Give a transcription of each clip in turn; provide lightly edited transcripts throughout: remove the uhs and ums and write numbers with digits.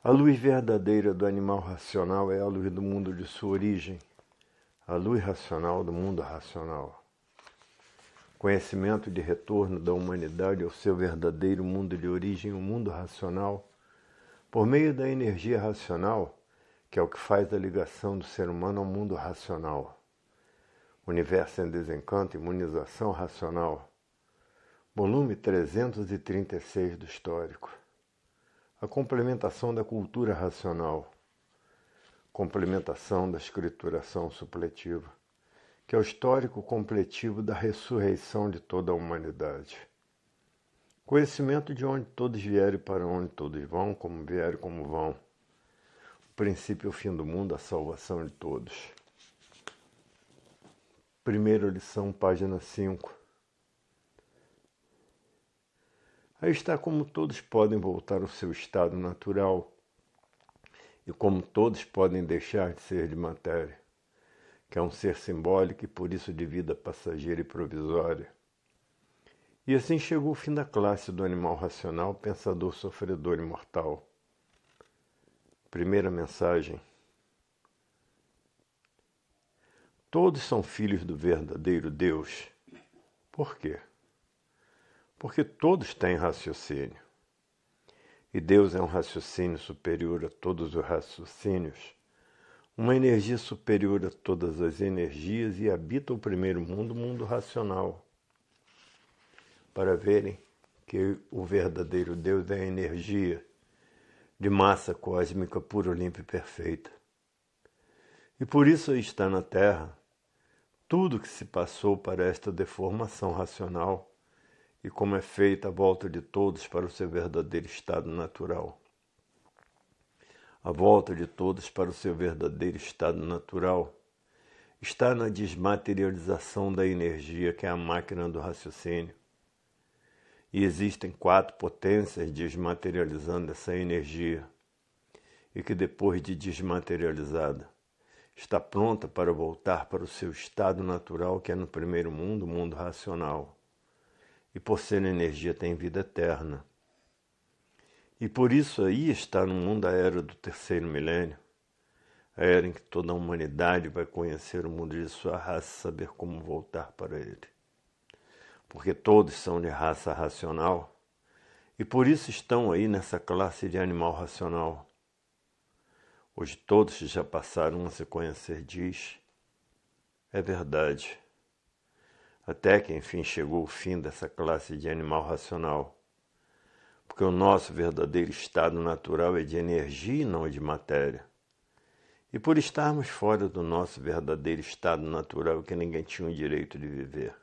A luz verdadeira do animal racional é a luz do mundo de sua origem, a luz racional do mundo racional. Conhecimento de retorno da humanidade ao seu verdadeiro mundo de origem, o mundo racional, por meio da energia racional, que é o que faz a ligação do ser humano ao mundo racional. Universo em Desencanto, Imunização Racional, volume 336 do Histórico. A complementação da cultura racional, complementação da escrituração supletiva, que é o histórico completivo da ressurreição de toda a humanidade. Conhecimento de onde todos vieram e para onde todos vão, como vieram e como vão. O princípio e o fim do mundo, a salvação de todos. Primeira lição, página 5. Aí está como todos podem voltar ao seu estado natural e como todos podem deixar de ser de matéria, que é um ser simbólico e por isso de vida passageira e provisória. E assim chegou o fim da classe do animal racional, pensador, sofredor e mortal. Primeira mensagem. Todos são filhos do verdadeiro Deus. Por quê? Porque todos têm raciocínio. E Deus é um raciocínio superior a todos os raciocínios, uma energia superior a todas as energias e habita o primeiro mundo, o mundo racional. Para verem que o verdadeiro Deus é a energia de massa cósmica pura, limpa e perfeita. E por isso aí está na Terra tudo que se passou para esta deformação racional e como é feita a volta de todos para o seu verdadeiro estado natural. A volta de todos para o seu verdadeiro estado natural está na desmaterialização da energia, que é a máquina do raciocínio. E existem 4 potências desmaterializando essa energia, e que depois de desmaterializada, está pronta para voltar para o seu estado natural, que é no primeiro mundo, o mundo racional. E por ser energia tem vida eterna. E por isso aí está no mundo a era do terceiro milênio, a era em que toda a humanidade vai conhecer o mundo de sua raça e saber como voltar para ele. Porque todos são de raça racional e por isso estão aí nessa classe de animal racional. Hoje todos já passaram a se conhecer, diz. É verdade. Até que enfim chegou o fim dessa classe de animal racional. Porque o nosso verdadeiro estado natural é de energia e não de matéria. E por estarmos fora do nosso verdadeiro estado natural que ninguém tinha o direito de viver.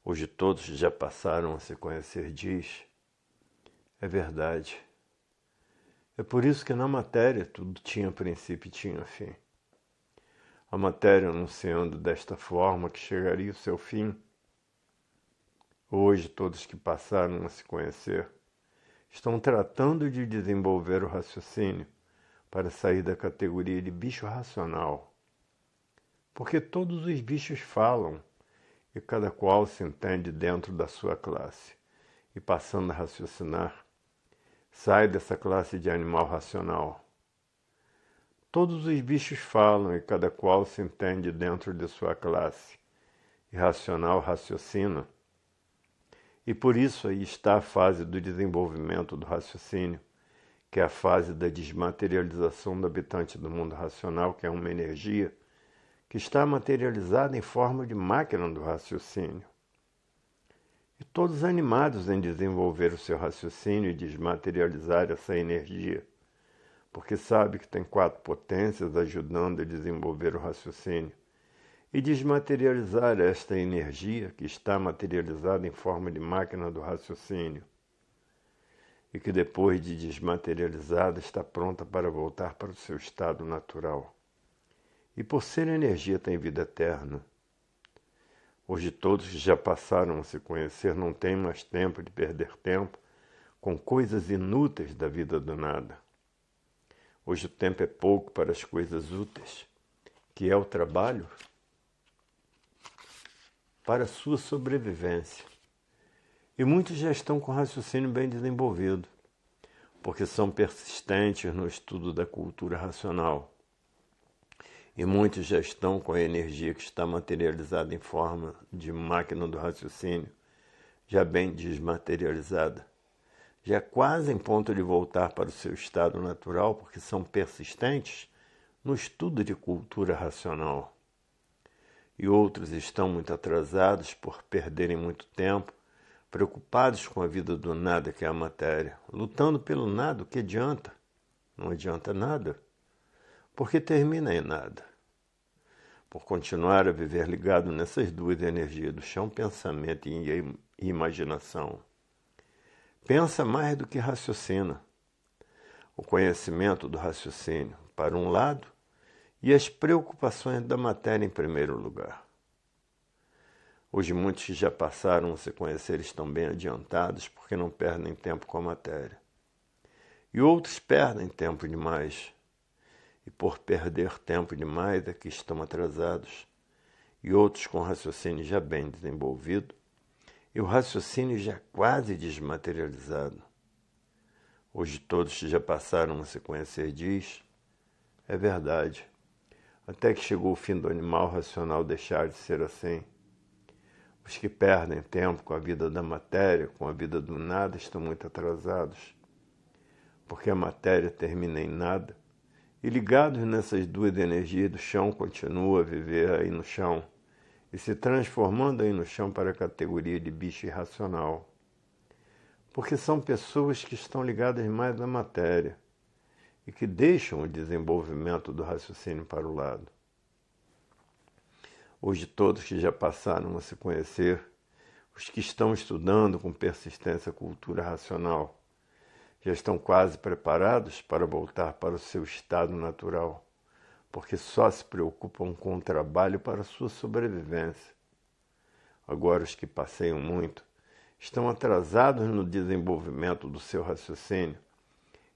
Hoje todos já passaram a se conhecer, diz. É verdade. É por isso que na matéria tudo tinha princípio e tinha fim. A matéria anunciando desta forma que chegaria o seu fim. Hoje todos que passaram a se conhecer estão tratando de desenvolver o raciocínio para sair da categoria de bicho racional. Porque todos os bichos falam e cada qual se entende dentro da sua classe. E passando a raciocinar, sai dessa classe de animal racional. Todos os bichos falam e cada qual se entende dentro de sua classe. E racional raciocina. E por isso aí está a fase do desenvolvimento do raciocínio, que é a fase da desmaterialização do habitante do mundo racional, que é uma energia que está materializada em forma de máquina do raciocínio. E todos animados em desenvolver o seu raciocínio e desmaterializar essa energia, porque sabe que tem 4 potências ajudando a desenvolver o raciocínio e desmaterializar esta energia que está materializada em forma de máquina do raciocínio e que depois de desmaterializada está pronta para voltar para o seu estado natural. E por ser energia tem vida eterna. Hoje todos que já passaram a se conhecer não têm mais tempo de perder tempo com coisas inúteis da vida do nada. Hoje o tempo é pouco para as coisas úteis, que é o trabalho para a sua sobrevivência. E muitos já estão com raciocínio bem desenvolvido, porque são persistentes no estudo da cultura racional. E muitos já estão com a energia que está materializada em forma de máquina do raciocínio, já bem desmaterializada, já quase em ponto de voltar para o seu estado natural, porque são persistentes no estudo de cultura racional. E outros estão muito atrasados por perderem muito tempo, preocupados com a vida do nada que é a matéria, lutando pelo nada, o que adianta? Não adianta nada, porque termina em nada. Por continuar a viver ligado nessas duas energias do chão, pensamento e imaginação. Pensa mais do que raciocina. O conhecimento do raciocínio, para um lado, e as preocupações da matéria em primeiro lugar. Hoje muitos que já passaram a se conhecer estão bem adiantados porque não perdem tempo com a matéria. E outros perdem tempo demais. E por perder tempo demais é que estão atrasados. E outros com raciocínio já bem desenvolvido e o raciocínio já quase desmaterializado. Hoje todos que já passaram a se conhecer diz, é verdade, até que chegou o fim do animal racional deixar de ser assim. Os que perdem tempo com a vida da matéria, com a vida do nada, estão muito atrasados, porque a matéria termina em nada, e ligados nessas duas energias do chão, continua a viver aí no chão, e se transformando aí no chão para a categoria de bicho irracional. Porque são pessoas que estão ligadas mais à matéria, e que deixam o desenvolvimento do raciocínio para o lado. Hoje todos que já passaram a se conhecer, os que estão estudando com persistência a cultura racional, já estão quase preparados para voltar para o seu estado natural, porque só se preocupam com o trabalho para a sua sobrevivência. Agora os que passeiam muito estão atrasados no desenvolvimento do seu raciocínio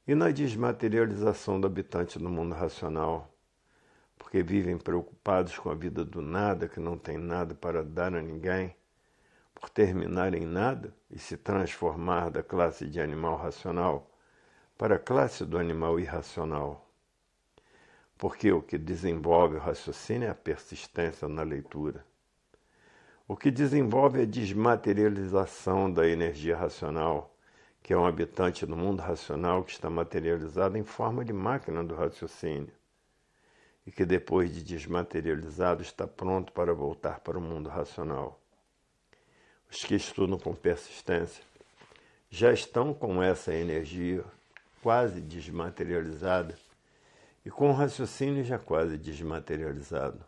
e na desmaterialização do habitante do mundo racional, porque vivem preocupados com a vida do nada, que não tem nada para dar a ninguém, por terminar em nada e se transformar da classe de animal racional para a classe do animal irracional. Porque o que desenvolve o raciocínio é a persistência na leitura. O que desenvolve a desmaterialização da energia racional, que é um habitante do mundo racional que está materializado em forma de máquina do raciocínio, e que depois de desmaterializado está pronto para voltar para o mundo racional. Os que estudam com persistência já estão com essa energia quase desmaterializada e com o raciocínio já quase desmaterializado.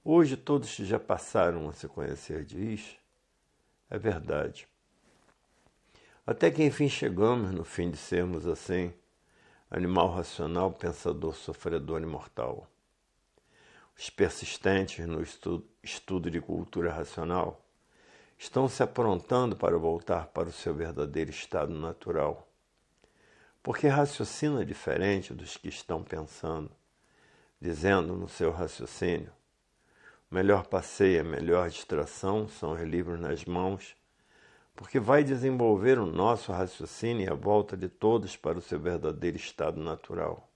Hoje todos que já passaram a se conhecer diz, é verdade. Até que enfim chegamos no fim de sermos assim, animal racional, pensador, sofredor imortal. Os persistentes no estudo de cultura racional estão se aprontando para voltar para o seu verdadeiro estado natural, porque raciocina diferente dos que estão pensando, dizendo no seu raciocínio, melhor passeio, a melhor distração são os livros nas mãos, porque vai desenvolver o nosso raciocínio e a volta de todos para o seu verdadeiro estado natural.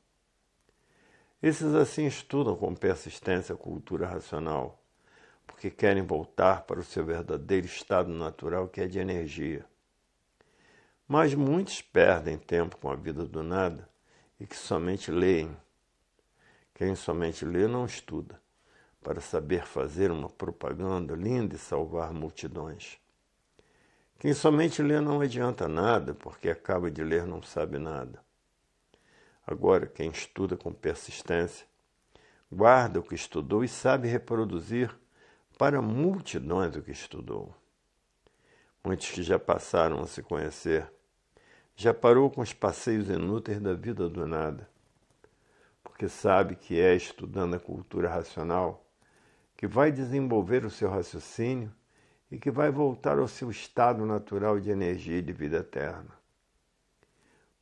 Esses assim estudam com persistência a cultura racional, porque querem voltar para o seu verdadeiro estado natural, que é de energia. Mas muitos perdem tempo com a vida do nada e que somente leem. Quem somente lê não estuda, para saber fazer uma propaganda linda e salvar multidões. Quem somente lê não adianta nada, porque acaba de ler não sabe nada. Agora, quem estuda com persistência, guarda o que estudou e sabe reproduzir para multidões o que estudou. Muitos que já passaram a se conhecer, já parou com os passeios inúteis da vida do nada, porque sabe que é estudando a cultura racional que vai desenvolver o seu raciocínio e que vai voltar ao seu estado natural de energia e de vida eterna.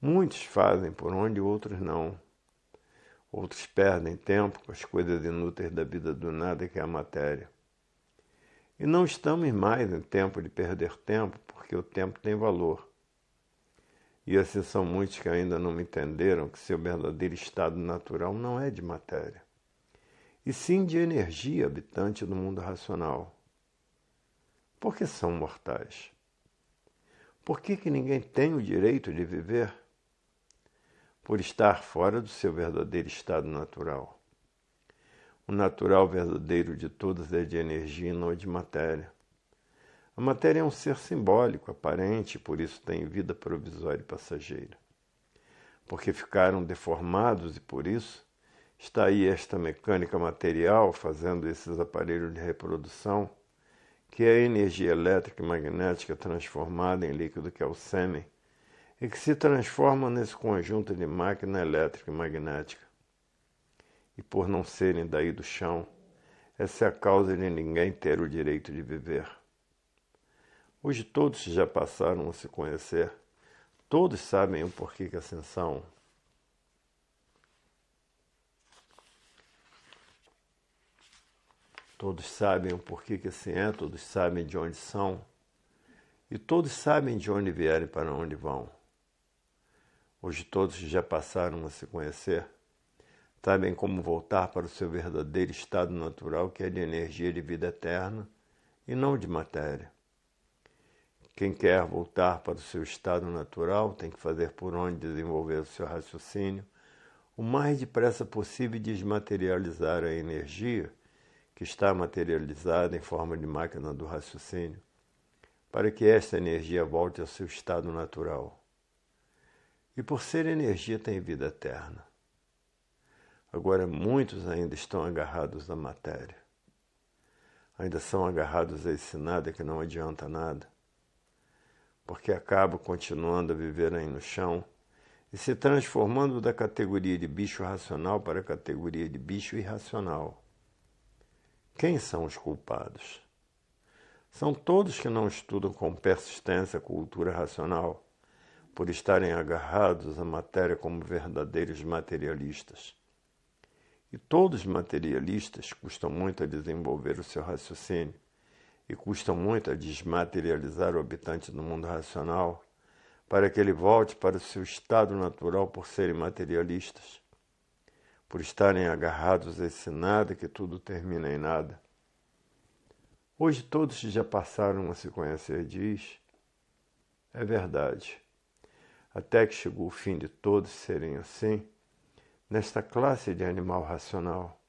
Muitos fazem por onde, outros não. Outros perdem tempo com as coisas inúteis da vida do nada, que é a matéria. E não estamos mais em tempo de perder tempo, porque o tempo tem valor. E assim são muitos que ainda não me entenderam que seu verdadeiro estado natural não é de matéria, e sim de energia habitante do mundo racional. Por que são mortais? Por que ninguém tem o direito de viver? Por estar fora do seu verdadeiro estado natural. O natural verdadeiro de todos é de energia e não de matéria. A matéria é um ser simbólico, aparente, e por isso tem vida provisória e passageira. Porque ficaram deformados e por isso está aí esta mecânica material fazendo esses aparelhos de reprodução, que é a energia elétrica e magnética transformada em líquido que é o sêmen, e que se transforma nesse conjunto de máquina elétrica e magnética. E por não serem daí do chão, essa é a causa de ninguém ter o direito de viver. Hoje todos já passaram a se conhecer, todos sabem o porquê que assim são. Todos sabem o porquê que assim é, todos sabem de onde são, e todos sabem de onde vieram e para onde vão. Hoje todos já passaram a se conhecer, sabem como voltar para o seu verdadeiro estado natural, que é de energia de vida eterna e não de matéria. Quem quer voltar para o seu estado natural tem que fazer por onde desenvolver o seu raciocínio o mais depressa possível e desmaterializar a energia que está materializada em forma de máquina do raciocínio, para que esta energia volte ao seu estado natural. E por ser energia tem vida eterna. Agora muitos ainda estão agarrados à matéria. Ainda são agarrados a esse nada que não adianta nada, porque acabam continuando a viver aí no chão e se transformando da categoria de bicho racional para a categoria de bicho irracional. Quem são os culpados? São todos que não estudam com persistência a cultura racional, por estarem agarrados à matéria como verdadeiros materialistas. E todos os materialistas custam muito a desenvolver o seu raciocínio e custam muito a desmaterializar o habitante do mundo racional para que ele volte para o seu estado natural por serem materialistas, por estarem agarrados a esse nada que tudo termina em nada. Hoje todos já passaram a se conhecer, diz. É verdade. Até que chegou o fim de todos serem assim, nesta classe de animal racional.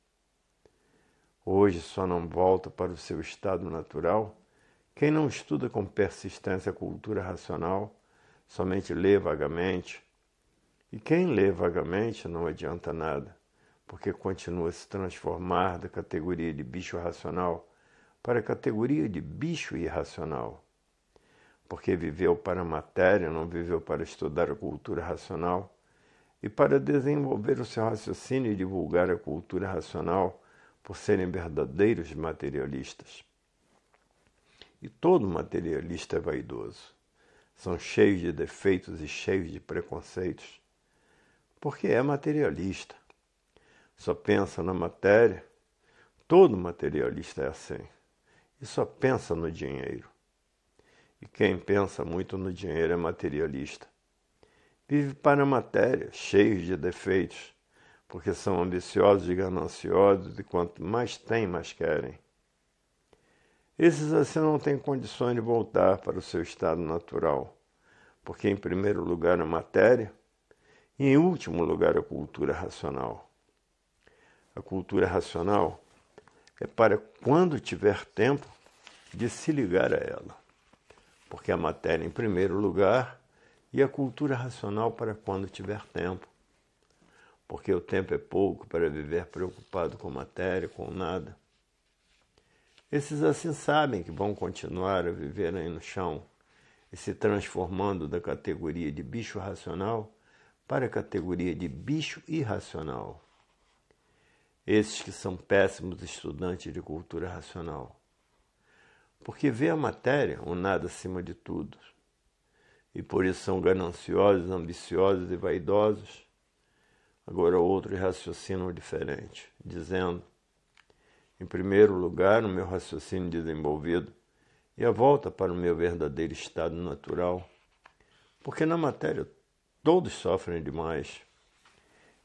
Hoje só não volta para o seu estado natural quem não estuda com persistência a cultura racional, somente lê vagamente. E quem lê vagamente não adianta nada, porque continua a se transformar da categoria de bicho racional para a categoria de bicho irracional. Porque viveu para a matéria, não viveu para estudar a cultura racional, e para desenvolver o seu raciocínio e divulgar a cultura racional por serem verdadeiros materialistas. E todo materialista é vaidoso. São cheios de defeitos e cheios de preconceitos, porque é materialista. Só pensa na matéria. Todo materialista é assim. E só pensa no dinheiro. E quem pensa muito no dinheiro é materialista. Vive para a matéria, cheios de defeitos, porque são ambiciosos e gananciosos, e quanto mais têm, mais querem. Esses assim não têm condições de voltar para o seu estado natural, porque em primeiro lugar a matéria e em último lugar a cultura racional. A cultura racional é para quando tiver tempo de se ligar a ela, porque a matéria em primeiro lugar e a cultura racional para quando tiver tempo, porque o tempo é pouco para viver preocupado com matéria, com nada. Esses assim sabem que vão continuar a viver aí no chão e se transformando da categoria de bicho racional para a categoria de bicho irracional. Esses que são péssimos estudantes de cultura racional, porque vê a matéria, o nada acima de tudo, e por isso são gananciosos, ambiciosos e vaidosos. Agora outros raciocinam diferente, dizendo: em primeiro lugar, o meu raciocínio desenvolvido e a volta para o meu verdadeiro estado natural, porque na matéria todos sofrem demais.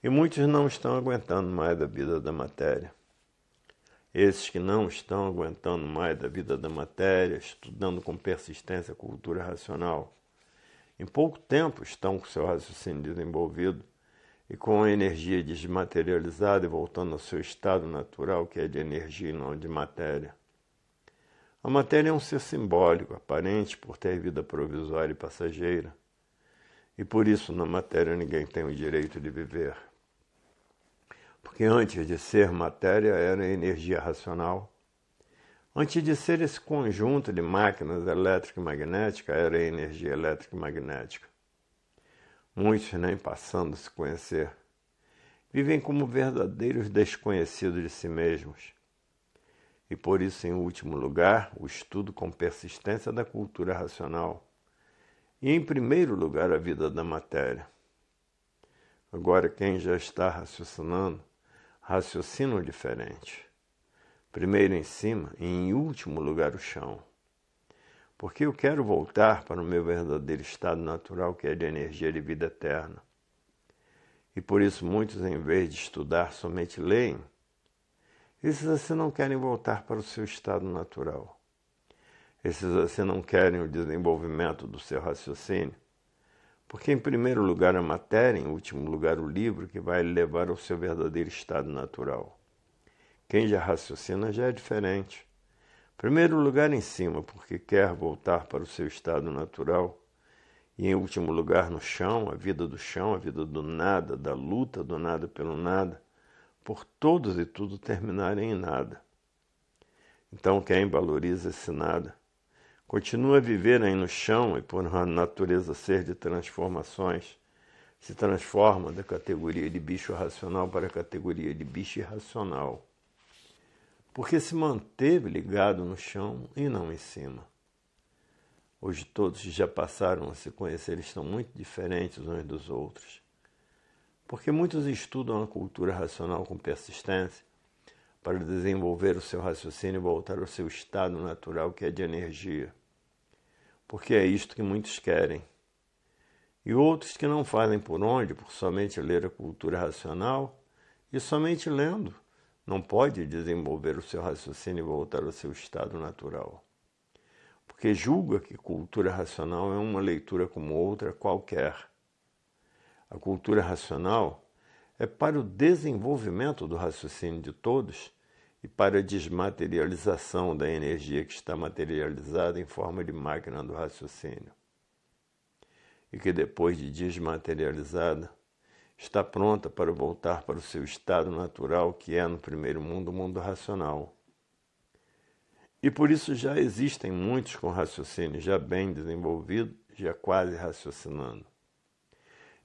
E muitos não estão aguentando mais a vida da matéria. Esses que não estão aguentando mais da vida da matéria, estudando com persistência a cultura racional, em pouco tempo estão com seu raciocínio desenvolvido e com a energia desmaterializada e voltando ao seu estado natural, que é de energia e não de matéria. A matéria é um ser simbólico, aparente por ter vida provisória e passageira. E por isso na matéria ninguém tem o direito de viver. Porque antes de ser matéria era energia racional. Antes de ser esse conjunto de máquinas elétrica e magnética era energia elétrica e magnética. Muitos nem passando a se conhecer. Vivem como verdadeiros desconhecidos de si mesmos. E por isso, em último lugar, o estudo com persistência da cultura racional. E em primeiro lugar, a vida da matéria. Agora, quem já está raciocinando, raciocina diferente. Primeiro em cima e em último lugar o chão. Porque eu quero voltar para o meu verdadeiro estado natural, que é de energia de vida eterna. E por isso muitos, em vez de estudar, somente leem. Esses assim não querem voltar para o seu estado natural. Esses assim não querem o desenvolvimento do seu raciocínio. Porque em primeiro lugar a matéria, em último lugar o livro, que vai levar ao seu verdadeiro estado natural. Quem já raciocina já é diferente. Primeiro lugar em cima, porque quer voltar para o seu estado natural. E em último lugar no chão, a vida do nada, da luta do nada pelo nada, por todos e tudo terminarem em nada. Então quem valoriza esse nada, continua a viver aí no chão e por a natureza ser de transformações, se transforma da categoria de bicho racional para a categoria de bicho irracional. Porque se manteve ligado no chão e não em cima. Hoje todos que já passaram a se conhecer estão muito diferentes uns dos outros. Porque muitos estudam a cultura racional com persistência para desenvolver o seu raciocínio e voltar ao seu estado natural, que é de energia. Porque é isto que muitos querem. E outros que não fazem por onde, por somente ler a cultura racional, e somente lendo, não pode desenvolver o seu raciocínio e voltar ao seu estado natural. Porque julga que cultura racional é uma leitura como outra qualquer. A cultura racional é para o desenvolvimento do raciocínio de todos e para a desmaterialização da energia que está materializada em forma de máquina do raciocínio. E que depois de desmaterializada, está pronta para voltar para o seu estado natural, que é no primeiro mundo, o mundo racional. E por isso já existem muitos com raciocínio já bem desenvolvido, já quase raciocinando.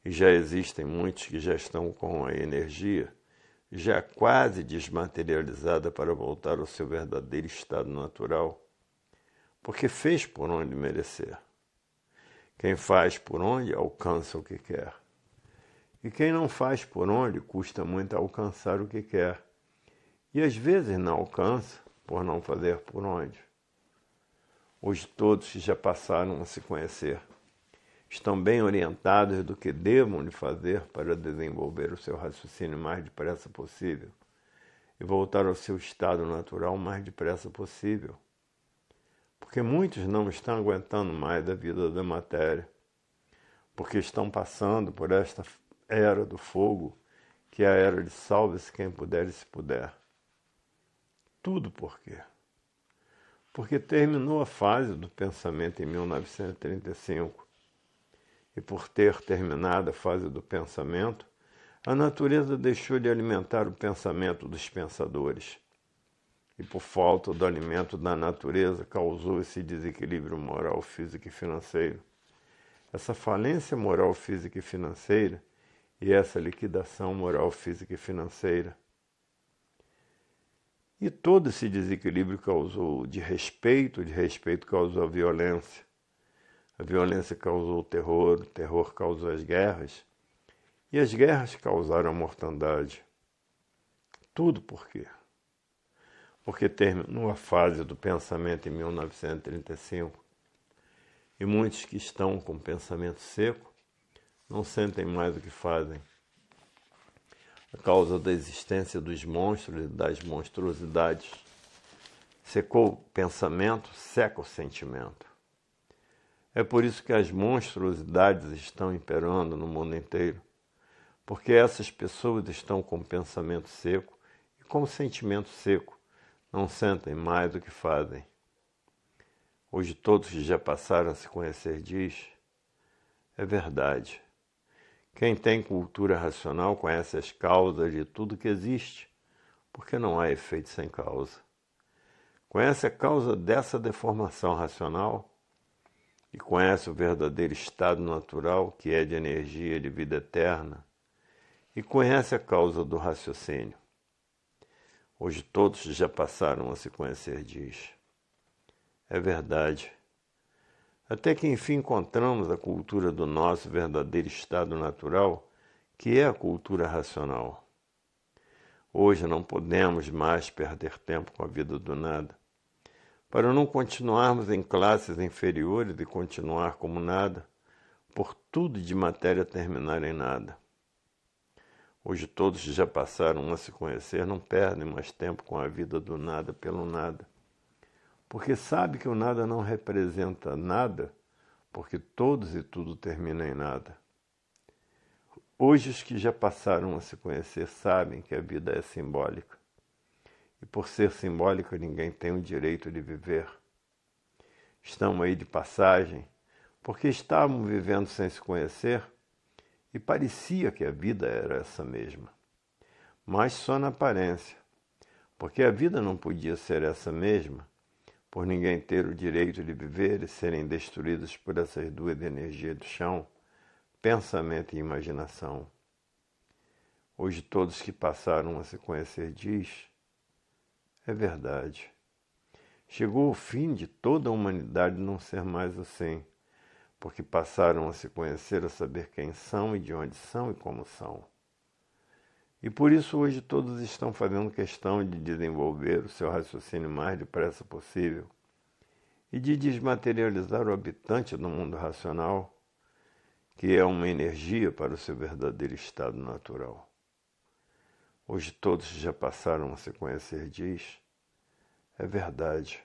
E já existem muitos que já estão com a energia já quase desmaterializada para voltar ao seu verdadeiro estado natural, porque fez por onde merecer. Quem faz por onde alcança o que quer. E quem não faz por onde custa muito alcançar o que quer. E às vezes não alcança por não fazer por onde. Hoje todos que já passaram a se conhecer estão bem orientados do que devam de fazer para desenvolver o seu raciocínio mais depressa possível e voltar ao seu estado natural mais depressa possível. Porque muitos não estão aguentando mais a vida da matéria, porque estão passando por esta era do fogo, que é a era de salve-se quem puder e se puder. Tudo por quê? Porque terminou a fase do pensamento em 1935. E por ter terminado a fase do pensamento, a natureza deixou de alimentar o pensamento dos pensadores. E por falta do alimento da natureza, causou esse desequilíbrio moral, físico e financeiro. Essa falência moral, física e financeira e essa liquidação moral, física e financeira. E todo esse desequilíbrio causou de respeito causou a violência causou o terror causou as guerras, e as guerras causaram a mortandade. Tudo por quê? Porque terminou a fase do pensamento em 1935, e muitos que estão com o pensamento seco não sentem mais o que fazem. A causa da existência dos monstros e das monstruosidades secou o pensamento, seca o sentimento. É por isso que as monstruosidades estão imperando no mundo inteiro, porque essas pessoas estão com o pensamento seco e com o sentimento seco, não sentem mais o que fazem. Hoje todos que já passaram a se conhecer diz, é verdade. Quem tem cultura racional conhece as causas de tudo que existe, porque não há efeito sem causa. Conhece a causa dessa deformação racional e conhece o verdadeiro estado natural, que é de energia de vida eterna, e conhece a causa do raciocínio. Hoje todos já passaram a se conhecer diz, é verdade. Até que enfim encontramos a cultura do nosso verdadeiro estado natural, que é a cultura racional. Hoje não podemos mais perder tempo com a vida do nada, para não continuarmos em classes inferiores e continuar como nada, por tudo de matéria terminar em nada. Hoje todos que já passaram a se conhecer não perdem mais tempo com a vida do nada pelo nada, porque sabe que o nada não representa nada, porque todos e tudo termina em nada. Hoje os que já passaram a se conhecer sabem que a vida é simbólica, e por ser simbólica ninguém tem o direito de viver. Estão aí de passagem, porque estavam vivendo sem se conhecer, e parecia que a vida era essa mesma, mas só na aparência, porque a vida não podia ser essa mesma, por ninguém ter o direito de viver e serem destruídos por essas duas energias do chão, pensamento e imaginação. Hoje todos que passaram a se conhecer diz, é verdade. Chegou o fim de toda a humanidade não ser mais assim, porque passaram a se conhecer, a saber quem são e de onde são e como são. E por isso hoje todos estão fazendo questão de desenvolver o seu raciocínio mais depressa possível e de desmaterializar o habitante do mundo racional, que é uma energia para o seu verdadeiro estado natural. Hoje todos já passaram a se conhecer diz, é verdade.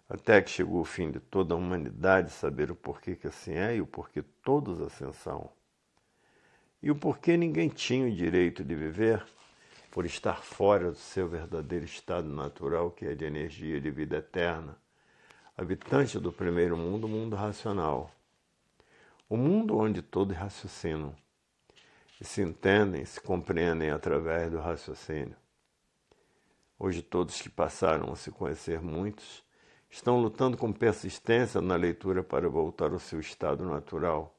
Até que chegou o fim de toda a humanidade saber o porquê que assim é e o porquê todos assim são. E o porquê ninguém tinha o direito de viver por estar fora do seu verdadeiro estado natural, que é de energia de vida eterna, habitante do primeiro mundo, o mundo racional. O mundo onde todos raciocinam e se entendem, se compreendem através do raciocínio. Hoje todos que passaram a se conhecer muitos, estão lutando com persistência na leitura para voltar ao seu estado natural,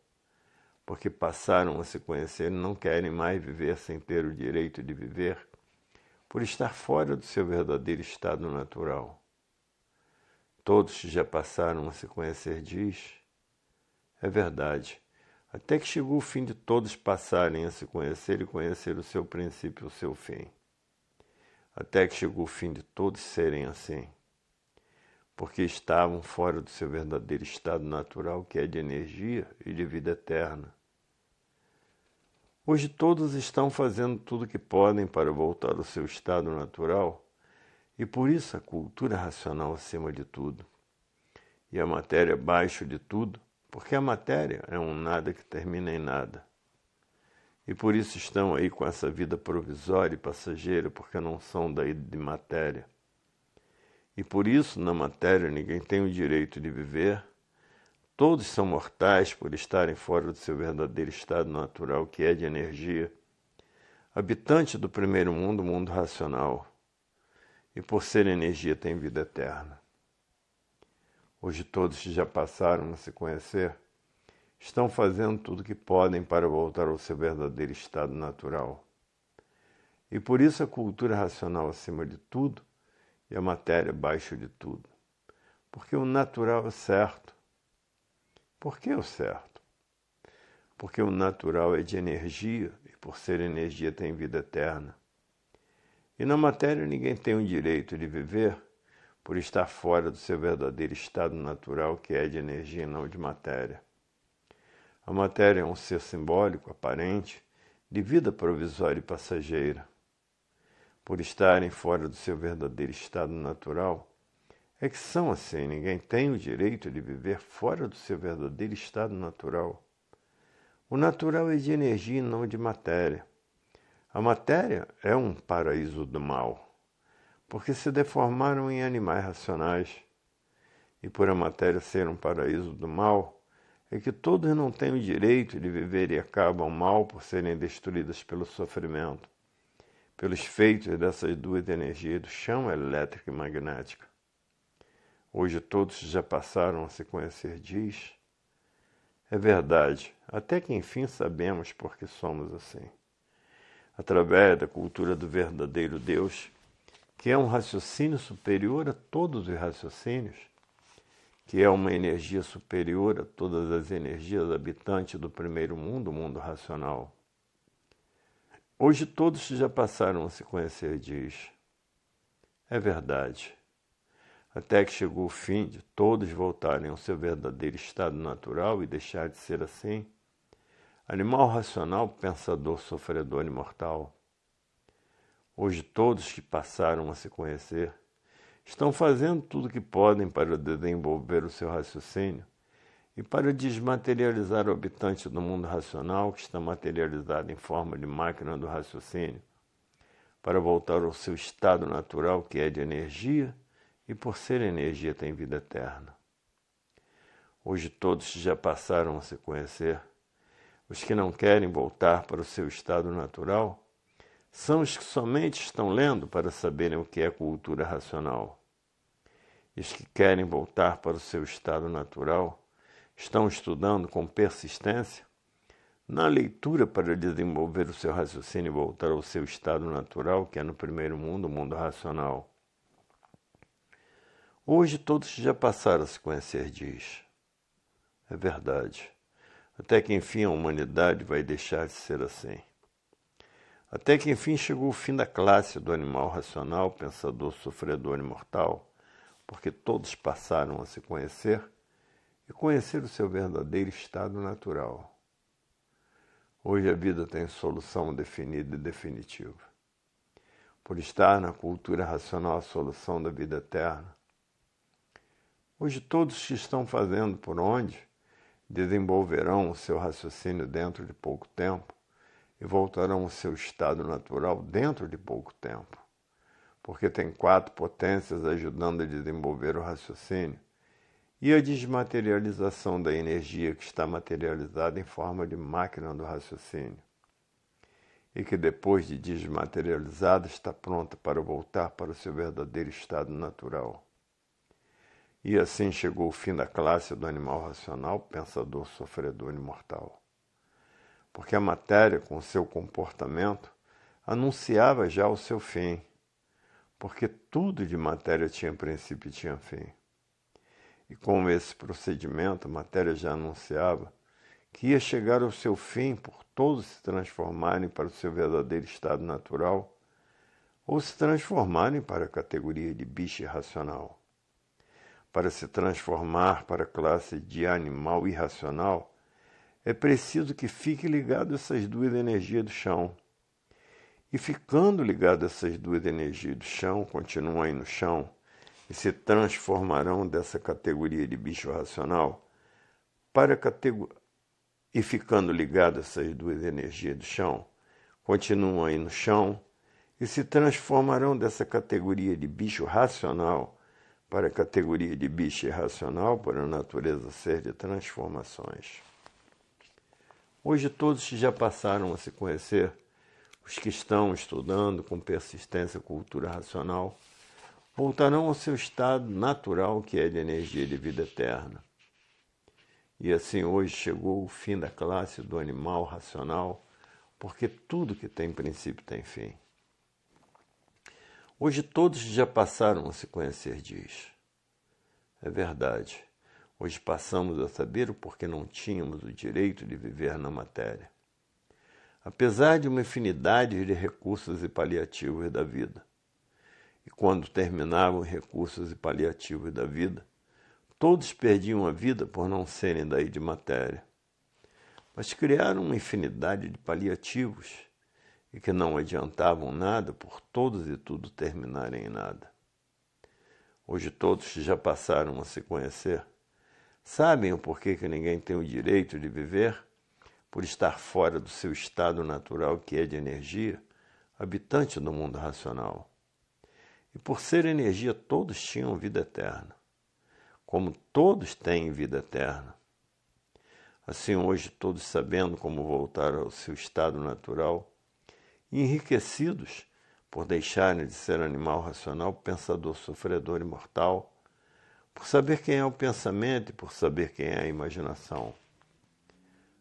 porque passaram a se conhecer e não querem mais viver sem ter o direito de viver, por estar fora do seu verdadeiro estado natural. Todos que já passaram a se conhecer diz, é verdade, até que chegou o fim de todos passarem a se conhecer e conhecer o seu princípio e o seu fim. Até que chegou o fim de todos serem assim, porque estavam fora do seu verdadeiro estado natural, que é de energia e de vida eterna. Hoje todos estão fazendo tudo o que podem para voltar ao seu estado natural, e por isso a cultura racional acima de tudo, e a matéria abaixo de tudo, porque a matéria é um nada que termina em nada. E por isso estão aí com essa vida provisória e passageira, porque não são daí de matéria. E por isso, na matéria, ninguém tem o direito de viver. Todos são mortais por estarem fora do seu verdadeiro estado natural, que é de energia. Habitante do primeiro mundo, o mundo racional. E por ser energia, tem vida eterna. Hoje todos que já passaram a se conhecer, estão fazendo tudo o que podem para voltar ao seu verdadeiro estado natural. E por isso a cultura racional acima de tudo, e a matéria abaixo de tudo. Porque o natural é certo. Por que o certo? Porque o natural é de energia, e por ser energia tem vida eterna. E na matéria ninguém tem o direito de viver por estar fora do seu verdadeiro estado natural, que é de energia e não de matéria. A matéria é um ser simbólico, aparente, de vida provisória e passageira. Por estarem fora do seu verdadeiro estado natural, é que são assim. Ninguém tem o direito de viver fora do seu verdadeiro estado natural. O natural é de energia e não de matéria. A matéria é um paraíso do mal, porque se deformaram em animais racionais. E por a matéria ser um paraíso do mal, é que todos não têm o direito de viver e acabam mal por serem destruídos pelo sofrimento, pelos feitos dessas duas energias do chão elétrica e magnética. Hoje todos já passaram a se conhecer, diz. É verdade, até que enfim sabemos por que somos assim. Através da cultura do verdadeiro Deus, que é um raciocínio superior a todos os raciocínios, que é uma energia superior a todas as energias habitantes do primeiro mundo, o mundo racional. Hoje todos já passaram a se conhecer, diz. É verdade. Até que chegou o fim de todos voltarem ao seu verdadeiro estado natural e deixar de ser assim, animal racional, pensador, sofredor, imortal. Hoje todos que passaram a se conhecer estão fazendo tudo o que podem para desenvolver o seu raciocínio e para desmaterializar o habitante do mundo racional que está materializado em forma de máquina do raciocínio, para voltar ao seu estado natural que é de energia e por ser energia tem vida eterna. Hoje todos já passaram a se conhecer. Os que não querem voltar para o seu estado natural são os que somente estão lendo para saberem o que é cultura racional. E os que querem voltar para o seu estado natural estão estudando com persistência na leitura para desenvolver o seu raciocínio e voltar ao seu estado natural, que é no primeiro mundo, o mundo racional. Hoje todos já passaram a se conhecer, diz. É verdade. Até que enfim a humanidade vai deixar de ser assim. Até que enfim chegou o fim da classe do animal racional, pensador, sofredor, imortal, porque todos passaram a se conhecer e conhecer o seu verdadeiro estado natural. Hoje a vida tem solução definida e definitiva. Por estar na cultura racional a solução da vida eterna, hoje todos que estão fazendo por onde desenvolverão o seu raciocínio dentro de pouco tempo e voltarão ao seu estado natural dentro de pouco tempo, porque tem 4 potências ajudando a desenvolver o raciocínio e a desmaterialização da energia que está materializada em forma de máquina do raciocínio e que depois de desmaterializada está pronta para voltar para o seu verdadeiro estado natural. E assim chegou o fim da classe do animal racional, pensador, sofredor e imortal. Porque a matéria, com seu comportamento, anunciava já o seu fim, porque tudo de matéria tinha princípio e tinha fim. E com esse procedimento, a matéria já anunciava que ia chegar ao seu fim por todos se transformarem para o seu verdadeiro estado natural ou se transformarem para a categoria de bicho irracional. Para se transformar para a classe de animal irracional, é preciso que fique ligado a essas duas energias do chão. E ficando ligado a essas duas energias do chão, continuam aí no chão e se transformarão dessa categoria de bicho racional para a categoria. E ficando ligado a essas duas energias do chão, continuam aí no chão e se transformarão dessa categoria de bicho racional para a categoria de bicho irracional, por a natureza ser de transformações. Hoje todos que já passaram a se conhecer, os que estão estudando com persistência a cultura racional, voltarão ao seu estado natural, que é de energia de vida eterna. E assim hoje chegou o fim da classe do animal racional, porque tudo que tem princípio tem fim. Hoje todos já passaram a se conhecer, diz. É verdade. Hoje passamos a saber o porquê não tínhamos o direito de viver na matéria. Apesar de uma infinidade de recursos e paliativos da vida. E quando terminavam os recursos e paliativos da vida, todos perdiam a vida por não serem daí de matéria. mas criaram uma infinidade de paliativos e que não adiantavam nada por todos e tudo terminarem em nada. Hoje todos já passaram a se conhecer. Sabem o porquê que ninguém tem o direito de viver? Por estar fora do seu estado natural, que é de energia, habitante do mundo racional. E por ser energia, todos tinham vida eterna, como todos têm vida eterna. Assim, hoje, todos sabendo como voltar ao seu estado natural, e enriquecidos por deixarem de ser animal racional, pensador, sofredor e mortal, por saber quem é o pensamento e por saber quem é a imaginação.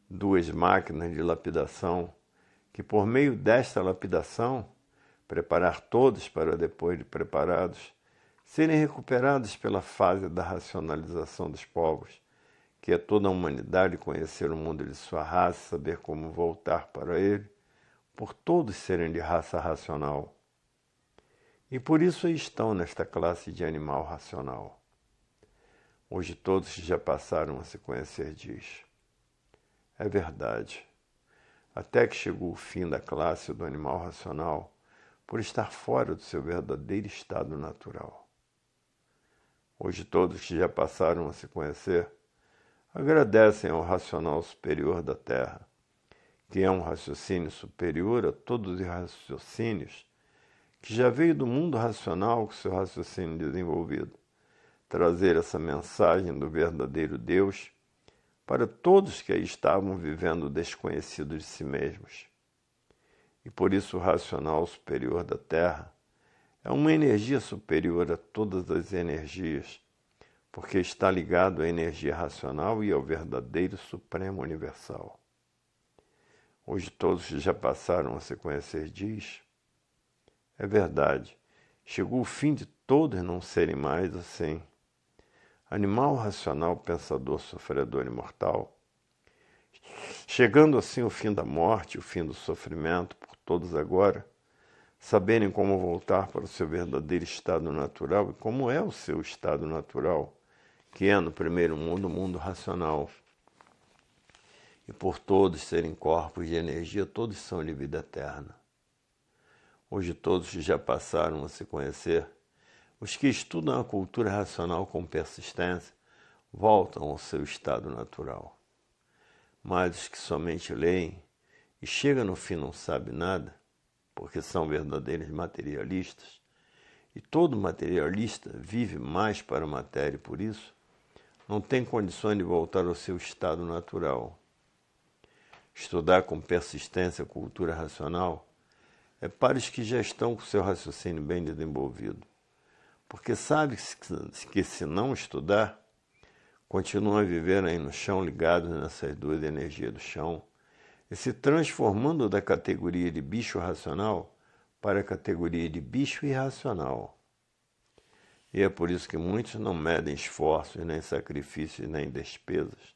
Duas máquinas de lapidação, que por meio desta lapidação, preparar todos para depois de preparados, serem recuperados pela fase da racionalização dos povos, que é toda a humanidade conhecer o mundo de sua raça, saber como voltar para ele, por todos serem de raça racional. E por isso aí estão nesta classe de animal racional. Hoje todos já passaram a se conhecer, diz. É verdade. Até que chegou o fim da classe do animal racional, por estar fora do seu verdadeiro estado natural. Hoje todos que já passaram a se conhecer, agradecem ao racional superior da Terra, que é um raciocínio superior a todos os raciocínios, que já veio do mundo racional com seu raciocínio desenvolvido, trazer essa mensagem do verdadeiro Deus para todos que aí estavam vivendo desconhecidos de si mesmos. E por isso o racional superior da Terra é uma energia superior a todas as energias, porque está ligado à energia racional e ao verdadeiro Supremo Universal. Hoje todos já passaram a se conhecer, diz. É verdade, chegou o fim de todos não serem mais assim. Animal racional, pensador, sofredor e mortal. Chegando assim o fim da morte, o fim do sofrimento, por todos agora, saberem como voltar para o seu verdadeiro estado natural e como é o seu estado natural, que é no primeiro mundo, o mundo racional. E por todos serem corpos de energia, todos são de vida eterna. Hoje todos já passaram a se conhecer. Os que estudam a cultura racional com persistência voltam ao seu estado natural. Mas os que somente leem e chegam no fim não sabem nada, porque são verdadeiros materialistas, e todo materialista vive mais para a matéria e por isso não tem condições de voltar ao seu estado natural. Estudar com persistência a cultura racional é para os que já estão com seu raciocínio bem desenvolvido, porque sabe que se não estudar, continuam a viver aí no chão ligados nessas duas energias do chão e se transformando da categoria de bicho racional para a categoria de bicho irracional. E é por isso que muitos não medem esforços, nem sacrifícios, nem despesas,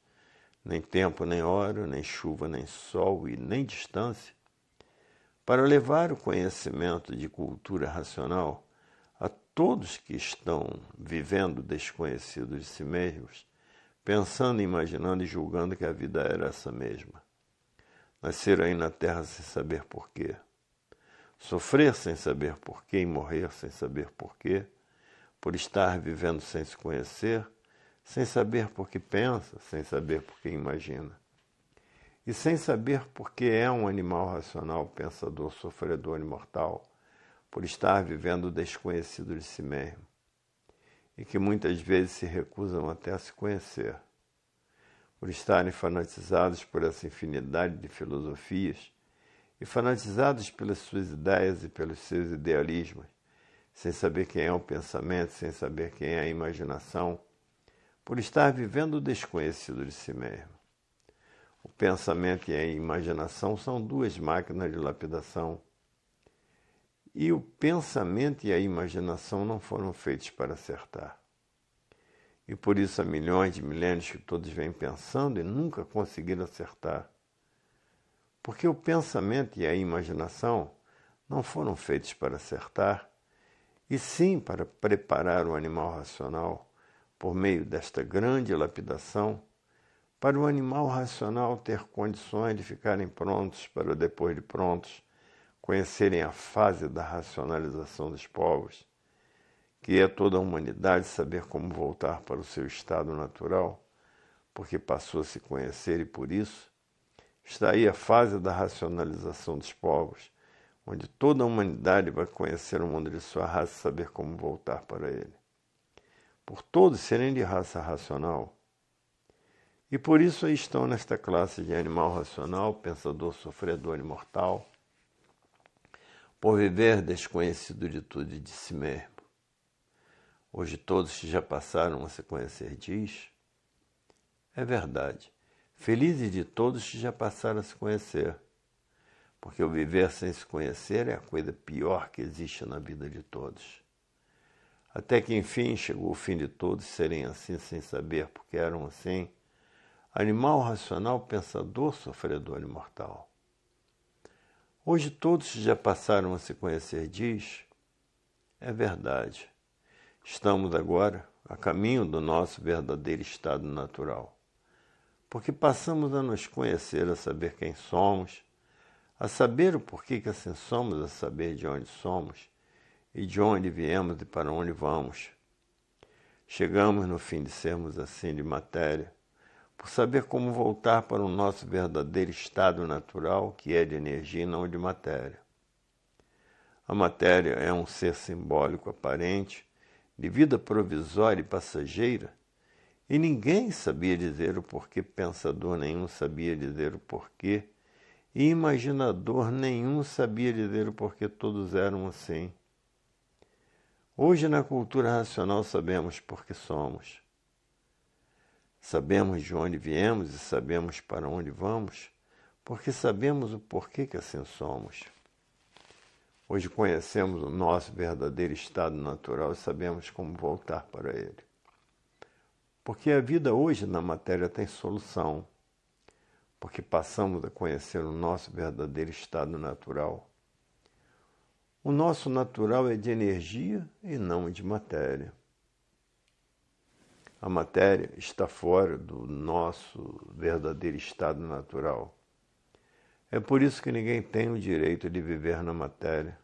nem tempo, nem hora, nem chuva, nem sol e nem distância, para levar o conhecimento de cultura racional a todos que estão vivendo desconhecidos de si mesmos, pensando, imaginando e julgando que a vida era essa mesma. Nascer aí na Terra sem saber porquê, sofrer sem saber porquê e morrer sem saber porquê, por estar vivendo sem se conhecer, sem saber por que pensa, sem saber por que imagina. E sem saber por que é um animal racional, pensador, sofredor e mortal, por estar vivendo desconhecido de si mesmo, e que muitas vezes se recusam até a se conhecer, por estarem fanatizados por essa infinidade de filosofias e fanatizados pelas suas ideias e pelos seus idealismos, sem saber quem é o pensamento, sem saber quem é a imaginação, por estar vivendo desconhecido de si mesmo. O pensamento e a imaginação são duas máquinas de lapidação. E o pensamento e a imaginação não foram feitos para acertar. E por isso há milhões de milênios que todos vêm pensando e nunca conseguiram acertar. Porque o pensamento e a imaginação não foram feitos para acertar, e sim para preparar o animal racional, por meio desta grande lapidação, Para o animal racional ter condições de ficarem prontos para depois de prontos, conhecerem a fase da racionalização dos povos, que é toda a humanidade saber como voltar para o seu estado natural, porque passou a se conhecer e por isso, está aí a fase da racionalização dos povos, onde toda a humanidade vai conhecer o mundo de sua raça e saber como voltar para ele. Por todos serem de raça racional. E por isso aí estão nesta classe de animal racional, pensador, sofredor e mortal, por viver desconhecido de tudo e de si mesmo. Hoje todos que já passaram a se conhecer diz, é verdade, felizes de todos que já passaram a se conhecer, porque o viver sem se conhecer é a coisa pior que existe na vida de todos. Até que enfim chegou o fim de todos serem assim sem saber porque eram assim, animal racional, pensador, sofredor e mortal. Hoje todos já passaram a se conhecer diz, é verdade, estamos agora a caminho do nosso verdadeiro estado natural, porque passamos a nos conhecer, a saber quem somos, a saber o porquê que assim somos, a saber de onde somos, e de onde viemos e para onde vamos. Chegamos no fim de sermos assim de matéria, por saber como voltar para o nosso verdadeiro estado natural, que é de energia e não de matéria. A matéria é um ser simbólico aparente, de vida provisória e passageira, e ninguém sabia dizer o porquê, pensador nenhum sabia dizer o porquê, e imaginador nenhum sabia dizer o porquê todos eram assim. Hoje, na cultura racional, sabemos por que somos. Sabemos de onde viemos e sabemos para onde vamos, porque sabemos o porquê que assim somos. Hoje conhecemos o nosso verdadeiro estado natural e sabemos como voltar para ele. Porque a vida hoje na matéria tem solução, porque passamos a conhecer o nosso verdadeiro estado natural. O nosso natural é de energia e não de matéria. A matéria está fora do nosso verdadeiro estado natural. É por isso que ninguém tem o direito de viver na matéria.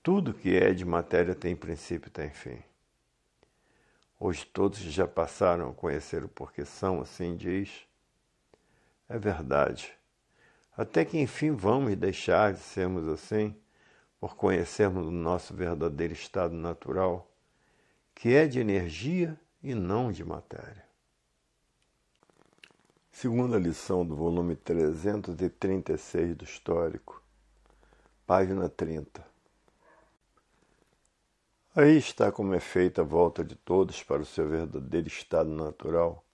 Tudo que é de matéria tem princípio e tem fim. Hoje todos já passaram a conhecer o porquê são, assim diz. É verdade. Até que enfim vamos deixar de sermos assim, por conhecermos o nosso verdadeiro estado natural, que é de energia e não de matéria. Segunda lição do volume 336 do Histórico, página 30. Aí está como é feita a volta de todos para o seu verdadeiro estado natural,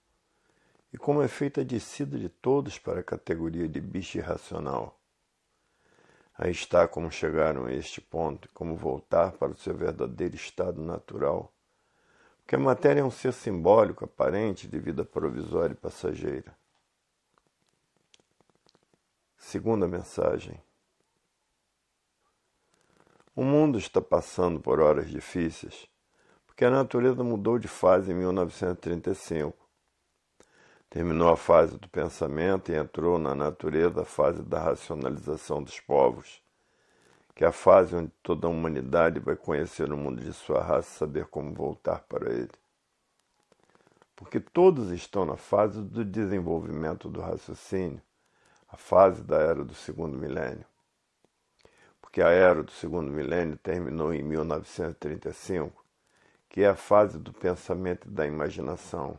e como é feita a descida de todos para a categoria de bicho irracional. Aí está como chegaram a este ponto e como voltar para o seu verdadeiro estado natural, porque a matéria é um ser simbólico, aparente, de vida provisória e passageira. Segunda mensagem. O mundo está passando por horas difíceis, porque a natureza mudou de fase em 1935. Terminou a fase do pensamento e entrou na natureza a fase da racionalização dos povos, que é a fase onde toda a humanidade vai conhecer o mundo de sua raça e saber como voltar para ele. Porque todos estão na fase do desenvolvimento do raciocínio, a fase da era do segundo milênio. Porque a era do segundo milênio terminou em 1935, que é a fase do pensamento e da imaginação.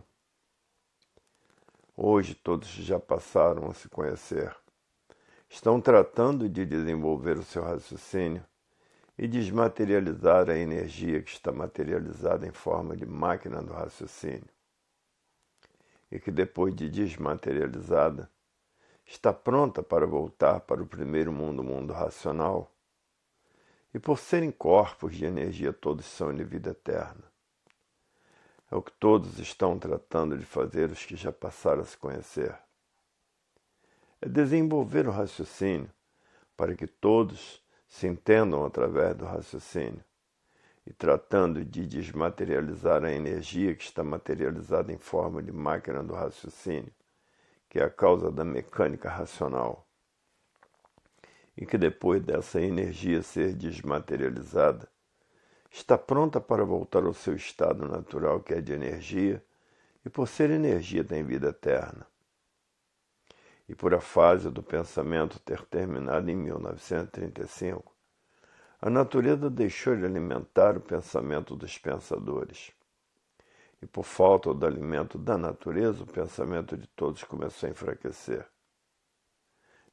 Hoje todos já passaram a se conhecer. Estão tratando de desenvolver o seu raciocínio e desmaterializar a energia que está materializada em forma de máquina do raciocínio. E que depois de desmaterializada, está pronta para voltar para o primeiro mundo, o mundo racional. E por serem corpos de energia, todos são de vida eterna. É o que todos estão tratando de fazer, os que já passaram a se conhecer. É desenvolver o raciocínio para que todos se entendam através do raciocínio e tratando de desmaterializar a energia que está materializada em forma de máquina do raciocínio, que é a causa da mecânica racional, e que depois dessa energia ser desmaterializada, está pronta para voltar ao seu estado natural, que é de energia, e por ser energia tem vida eterna. E por a fase do pensamento ter terminado em 1935, a natureza deixou de alimentar o pensamento dos pensadores. E por falta do alimento da natureza, o pensamento de todos começou a enfraquecer.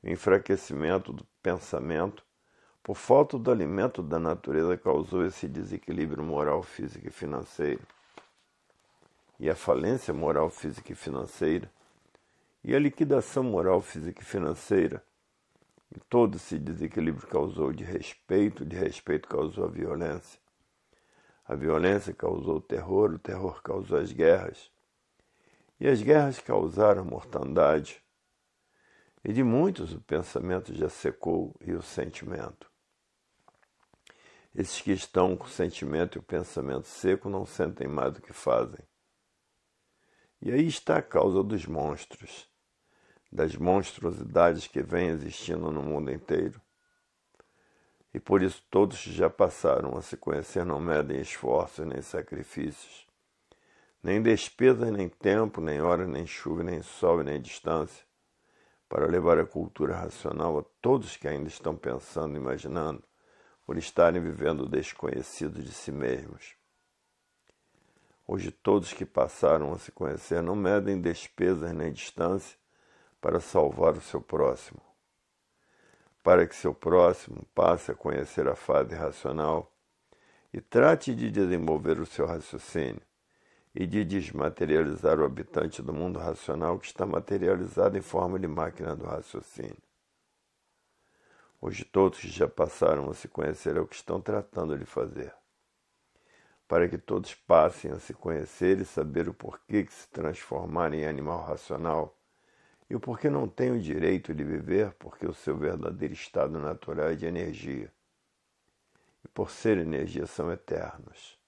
O enfraquecimento do pensamento, por falta do alimento da natureza, causou esse desequilíbrio moral, físico e financeiro. E a falência moral, física e financeira, e a liquidação moral, física e financeira, e todo esse desequilíbrio causou de respeito causou a violência causou o terror causou as guerras, e as guerras causaram a mortandade, e de muitos o pensamento já secou e o sentimento. Esses que estão com o sentimento e o pensamento seco não sentem mais do que fazem. E aí está a causa dos monstros, das monstruosidades que vêm existindo no mundo inteiro. E por isso todos que já passaram a se conhecer não medem esforços nem sacrifícios, nem despesas, nem tempo, nem hora, nem chuva, nem sol, nem distância, para levar a cultura racional a todos que ainda estão pensando e imaginando, por estarem vivendo desconhecidos de si mesmos. Hoje todos que passaram a se conhecer não medem despesas nem distância para salvar o seu próximo, para que seu próximo passe a conhecer a fase racional e trate de desenvolver o seu raciocínio e de desmaterializar o habitante do mundo racional que está materializado em forma de máquina do raciocínio. Hoje todos que já passaram a se conhecer é o que estão tratando de fazer, para que todos passem a se conhecer e saber o porquê que se transformar em animal racional e o porquê não têm o direito de viver, porque o seu verdadeiro estado natural é de energia, e por ser energia são eternos.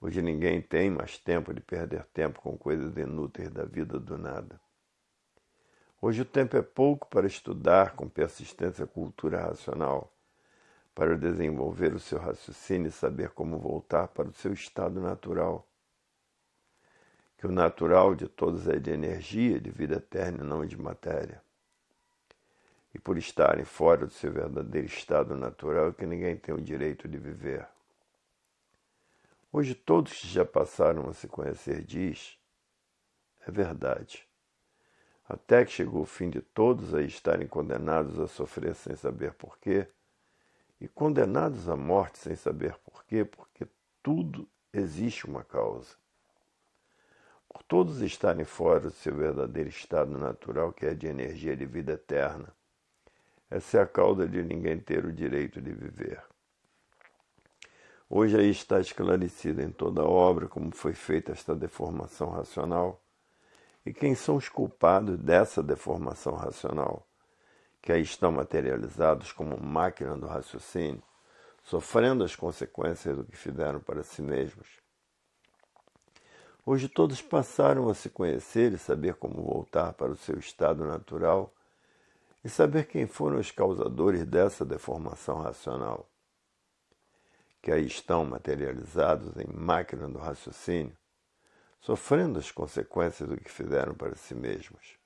Hoje ninguém tem mais tempo de perder tempo com coisas inúteis da vida do nada. Hoje o tempo é pouco para estudar com persistência a cultura racional, para desenvolver o seu raciocínio e saber como voltar para o seu estado natural. Que o natural de todos é de energia, de vida eterna e não de matéria. E por estarem fora do seu verdadeiro estado natural, que ninguém tem o direito de viver. Hoje todos que já passaram a se conhecer diz, é verdade. Até que chegou o fim de todos a estarem condenados a sofrer sem saber porquê, e condenados à morte sem saber porquê, porque tudo existe uma causa. Por todos estarem fora do seu verdadeiro estado natural, que é de energia de vida eterna, essa é a causa de ninguém ter o direito de viver. Hoje aí está esclarecido em toda a obra como foi feita esta deformação racional e quem são os culpados dessa deformação racional, que aí estão materializados como máquina do raciocínio, sofrendo as consequências do que fizeram para si mesmos. Hoje todos passaram a se conhecer e saber como voltar para o seu estado natural e saber quem foram os causadores dessa deformação racional, que aí estão materializados em máquina do raciocínio, sofrendo as consequências do que fizeram para si mesmos.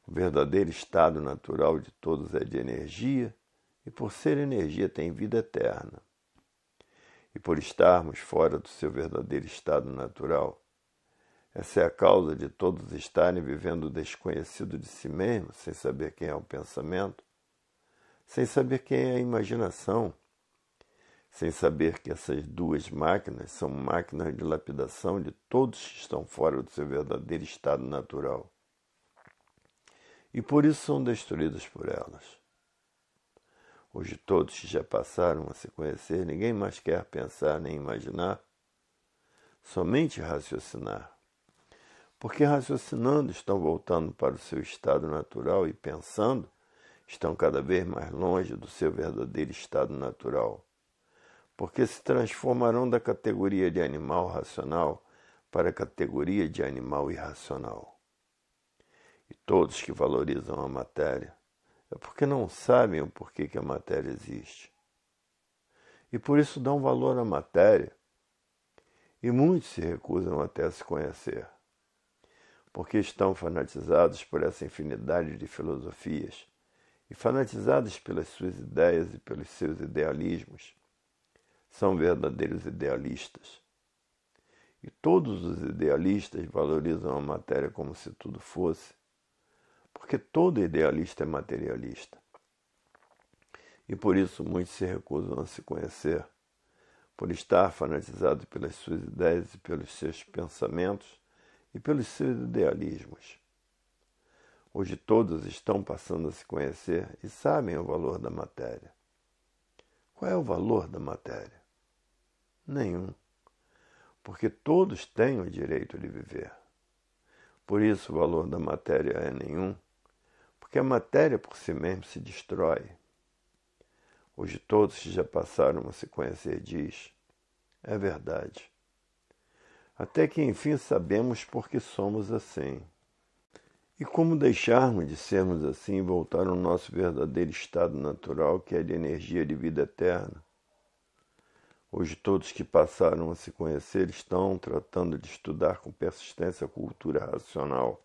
O verdadeiro estado natural de todos é de energia, e por ser energia tem vida eterna. E por estarmos fora do seu verdadeiro estado natural, essa é a causa de todos estarem vivendo desconhecido de si mesmos, sem saber quem é o pensamento, sem saber quem é a imaginação, sem saber que essas duas máquinas são máquinas de lapidação de todos que estão fora do seu verdadeiro estado natural. E por isso são destruídas por elas. Hoje todos que já passaram a se conhecer, ninguém mais quer pensar nem imaginar, somente raciocinar. Porque raciocinando estão voltando para o seu estado natural e pensando estão cada vez mais longe do seu verdadeiro estado natural. porque se transformarão da categoria de animal racional para a categoria de animal irracional. E todos que valorizam a matéria é porque não sabem o porquê que a matéria existe. E por isso dão valor à matéria, e muitos se recusam até a se conhecer, porque estão fanatizados por essa infinidade de filosofias e fanatizados pelas suas ideias e pelos seus idealismos. São verdadeiros idealistas. E todos os idealistas valorizam a matéria como se tudo fosse, porque todo idealista é materialista. E por isso muitos se recusam a se conhecer, por estar fanatizado pelas suas ideias e pelos seus pensamentos e pelos seus idealismos. Hoje todos estão passando a se conhecer e sabem o valor da matéria. Qual é o valor da matéria? Nenhum, porque todos têm o direito de viver. Por isso o valor da matéria é nenhum, porque a matéria por si mesma se destrói. Hoje todos que já passaram a se conhecer diz, é verdade. Até que enfim sabemos por que somos assim. E como deixarmos de sermos assim e voltar ao nosso verdadeiro estado natural, que é de energia de vida eterna? Hoje todos que passaram a se conhecer estão tratando de estudar com persistência a cultura racional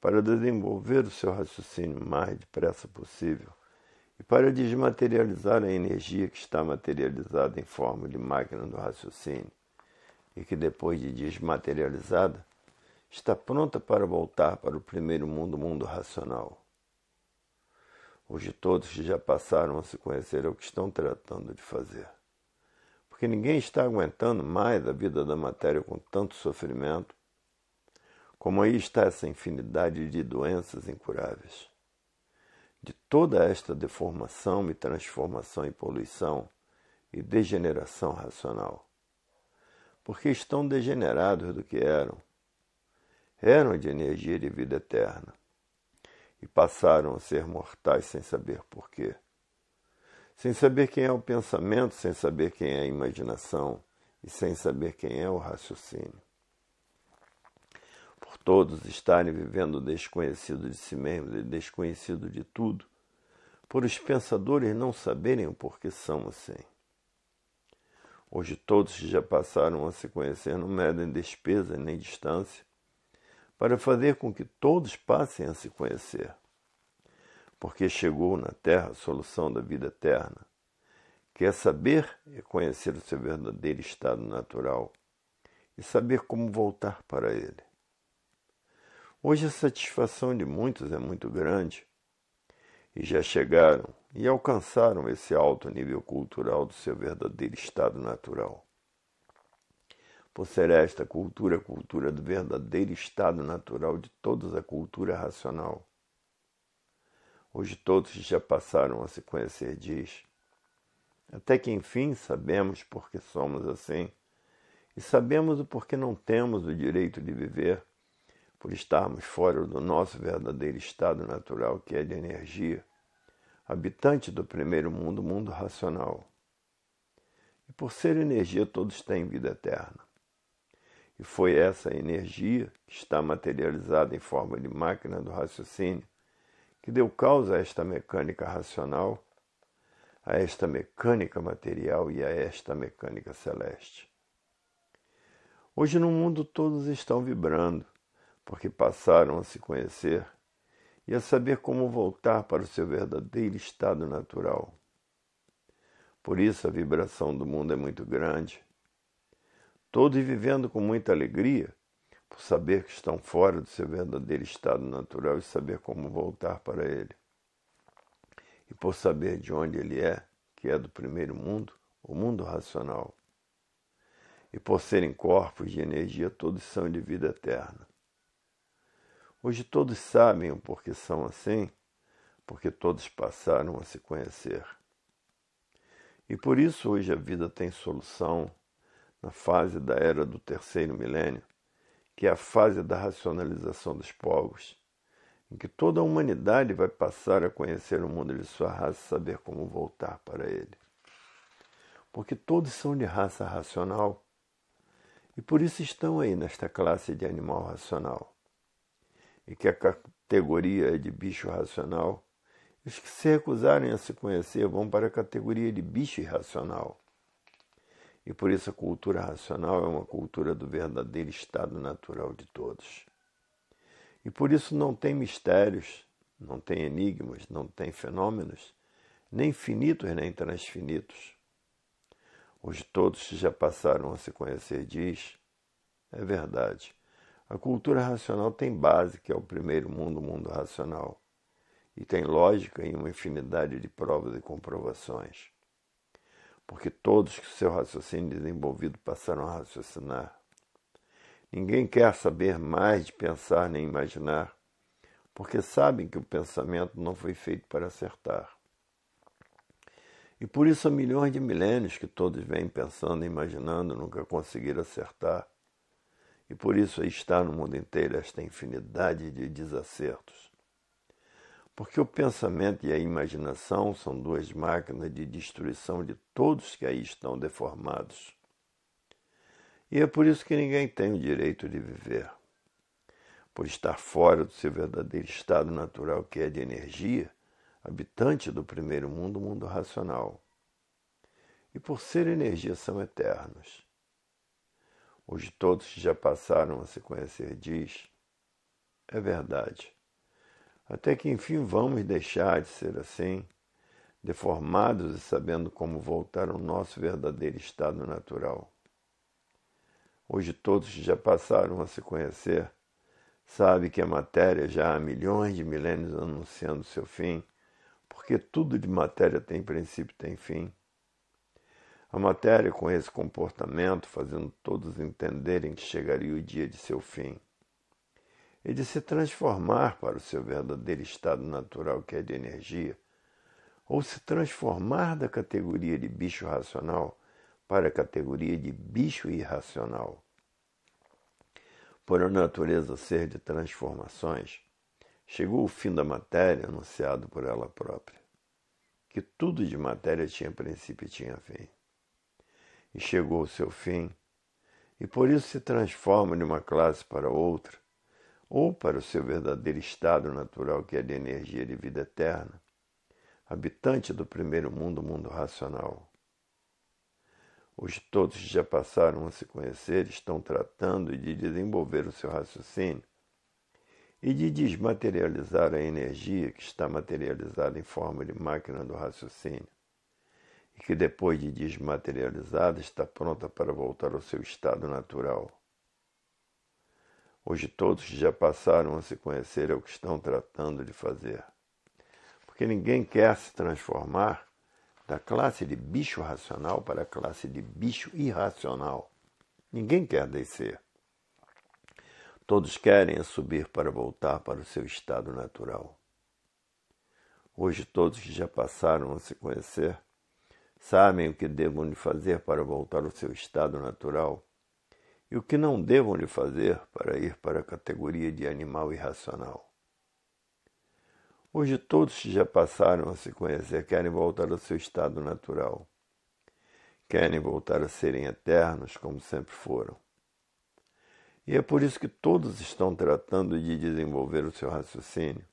para desenvolver o seu raciocínio o mais depressa possível e para desmaterializar a energia que está materializada em forma de máquina do raciocínio e que depois de desmaterializada está pronta para voltar para o primeiro mundo, o mundo racional. Hoje todos que já passaram a se conhecer é o que estão tratando de fazer. Porque ninguém está aguentando mais a vida da matéria com tanto sofrimento, como aí está essa infinidade de doenças incuráveis. De toda esta deformação e transformação e poluição e degeneração racional. Porque estão degenerados do que eram. Eram de energia de vida eterna e passaram a ser mortais sem saber porquê. Sem saber quem é o pensamento, sem saber quem é a imaginação e sem saber quem é o raciocínio. Por todos estarem vivendo desconhecido de si mesmos e desconhecido de tudo, por os pensadores não saberem o porquê são assim. Hoje todos que já passaram a se conhecer não medem despesa nem distância para fazer com que todos passem a se conhecer. Porque chegou na Terra a solução da vida eterna, que é saber e conhecer o seu verdadeiro estado natural e saber como voltar para ele. Hoje a satisfação de muitos é muito grande e já chegaram e alcançaram esse alto nível cultural do seu verdadeiro estado natural. Por ser esta cultura a cultura do verdadeiro estado natural de toda a cultura racional. Hoje todos já passaram a se conhecer diz, até que enfim sabemos por que somos assim, e sabemos o porquê não temos o direito de viver, por estarmos fora do nosso verdadeiro estado natural, que é de energia, habitante do primeiro mundo, o mundo racional. E por ser energia todos têm vida eterna. E foi essa energia que está materializada em forma de máquina do raciocínio que deu causa a esta mecânica racional, a esta mecânica material e a esta mecânica celeste. Hoje no mundo todos estão vibrando, porque passaram a se conhecer e a saber como voltar para o seu verdadeiro estado natural. Por isso a vibração do mundo é muito grande. Todos vivendo com muita alegria, por saber que estão fora do seu verdadeiro estado natural e saber como voltar para ele. E por saber de onde ele é, que é do primeiro mundo, o mundo racional. E por serem corpos de energia, todos são de vida eterna. Hoje todos sabem o porquê são assim, porque todos passaram a se conhecer. E por isso hoje a vida tem solução na fase da era do terceiro milênio, que é a fase da racionalização dos povos, em que toda a humanidade vai passar a conhecer o mundo de sua raça e saber como voltar para ele. porque todos são de raça racional e por isso estão aí nesta classe de animal racional. E que a categoria é de bicho racional, e os que se recusarem a se conhecer vão para a categoria de bicho irracional. E por isso a cultura racional é uma cultura do verdadeiro estado natural de todos. E por isso não tem mistérios, não tem enigmas, não tem fenômenos, nem finitos nem transfinitos. Hoje todos que já passaram a se conhecer diz, é verdade, a cultura racional tem base, que é o primeiro mundo, o mundo racional, e tem lógica em uma infinidade de provas e comprovações. Porque todos que seu raciocínio desenvolvido passaram a raciocinar. Ninguém quer saber mais de pensar nem imaginar, porque sabem que o pensamento não foi feito para acertar. E por isso há milhões de milênios que todos vêm pensando e imaginando, nunca conseguiram acertar. E por isso aí está no mundo inteiro esta infinidade de desacertos. Porque o pensamento e a imaginação são duas máquinas de destruição de todos que aí estão deformados. E é por isso que ninguém tem o direito de viver. Por estar fora do seu verdadeiro estado natural, que é de energia, habitante do primeiro mundo, o mundo racional. E por ser energia são eternos. Hoje todos que já passaram a se conhecer diz, é verdade. Até que enfim vamos deixar de ser assim, deformados e sabendo como voltar ao nosso verdadeiro estado natural. Hoje todos que já passaram a se conhecer sabem que a matéria já há milhões de milênios anunciando seu fim, porque tudo de matéria tem princípio e tem fim. A matéria com esse comportamento fazendo todos entenderem que chegaria o dia de seu fim e de se transformar para o seu verdadeiro estado natural, que é de energia, ou se transformar da categoria de bicho racional para a categoria de bicho irracional. Por a natureza ser de transformações, chegou o fim da matéria anunciado por ela própria, que tudo de matéria tinha princípio e tinha fim. E chegou o seu fim, e por isso se transforma de uma classe para outra, ou para o seu verdadeiro estado natural, que é de energia de vida eterna, habitante do primeiro mundo, o mundo racional. Hoje todos que já passaram a se conhecer estão tratando de desenvolver o seu raciocínio e de desmaterializar a energia que está materializada em forma de máquina do raciocínio e que depois de desmaterializada está pronta para voltar ao seu estado natural. Hoje todos que já passaram a se conhecer é o que estão tratando de fazer. Porque ninguém quer se transformar da classe de bicho racional para a classe de bicho irracional. Ninguém quer descer. Todos querem subir para voltar para o seu estado natural. Hoje todos que já passaram a se conhecer sabem o que devam lhe fazer para voltar ao seu estado natural e o que não devam lhe fazer para ir para a categoria de animal irracional. Hoje todos que já passaram a se conhecer querem voltar ao seu estado natural. Querem voltar a serem eternos como sempre foram. E é por isso que todos estão tratando de desenvolver o seu raciocínio,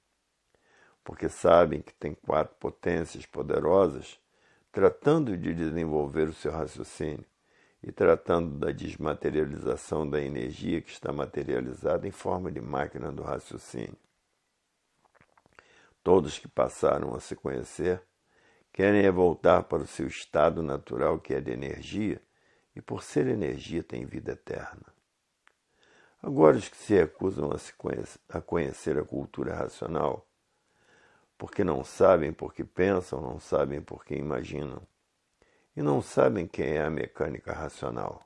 porque sabem que tem 4 potências poderosas tratando de desenvolver o seu raciocínio e tratando da desmaterialização da energia que está materializada em forma de máquina do raciocínio. Todos que passaram a se conhecer querem voltar para o seu estado natural, que é de energia, e por ser energia tem vida eterna. Agora os que se recusam a conhecer a cultura racional, porque não sabem porque pensam, não sabem porque imaginam, e não sabem quem é a mecânica racional.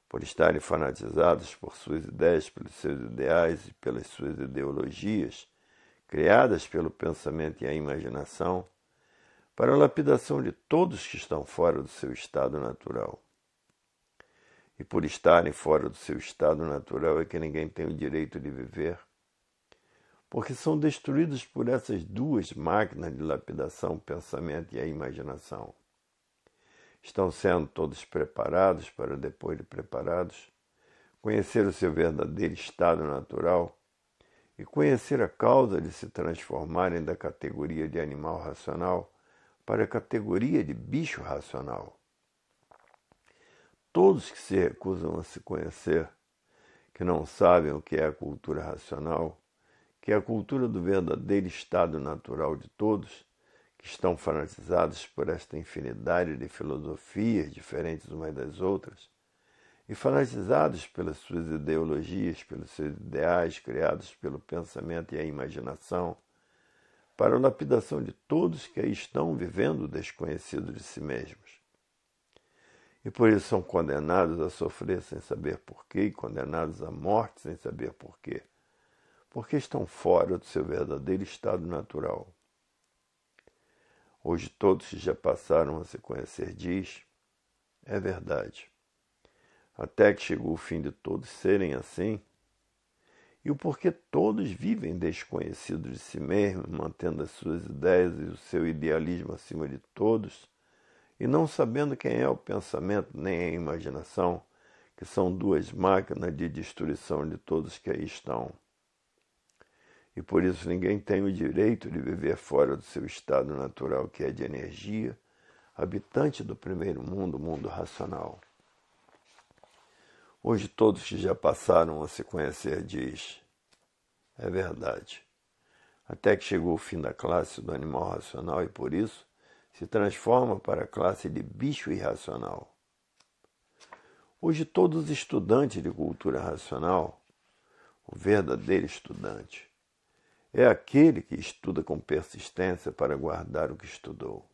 Por estarem fanatizados por suas ideias, pelos seus ideais e pelas suas ideologias, criadas pelo pensamento e a imaginação, para a lapidação de todos que estão fora do seu estado natural. E por estarem fora do seu estado natural é que ninguém tem o direito de viver, porque são destruídos por essas duas máquinas de lapidação, o pensamento e a imaginação. estão sendo todos preparados para, depois de preparados, conhecer o seu verdadeiro estado natural e conhecer a causa de se transformarem da categoria de animal racional para a categoria de bicho racional. Todos que se recusam a se conhecer, que não sabem o que é a cultura racional, que é a cultura do verdadeiro estado natural de todos, que estão fanatizados por esta infinidade de filosofias diferentes umas das outras, e fanatizados pelas suas ideologias, pelos seus ideais criados pelo pensamento e a imaginação, para a lapidação de todos que aí estão vivendo desconhecidos de si mesmos. E por isso são condenados a sofrer sem saber porquê e condenados à morte sem saber porquê, porque estão fora do seu verdadeiro estado natural. Hoje todos que já passaram a se conhecer diz, é verdade. Até que chegou o fim de todos serem assim, e o porquê todos vivem desconhecidos de si mesmos, mantendo as suas ideias e o seu idealismo acima de todos, e não sabendo quem é o pensamento nem a imaginação, que são duas máquinas de destruição de todos que aí estão. E por isso ninguém tem o direito de viver fora do seu estado natural, que é de energia, habitante do primeiro mundo, o mundo racional. Hoje todos que já passaram a se conhecer diz, é verdade. Até que chegou o fim da classe do animal racional e por isso se transforma para a classe de bicho irracional. Hoje todos os estudantes de cultura racional, o verdadeiro estudante, é aquele que estuda com persistência para guardar o que estudou.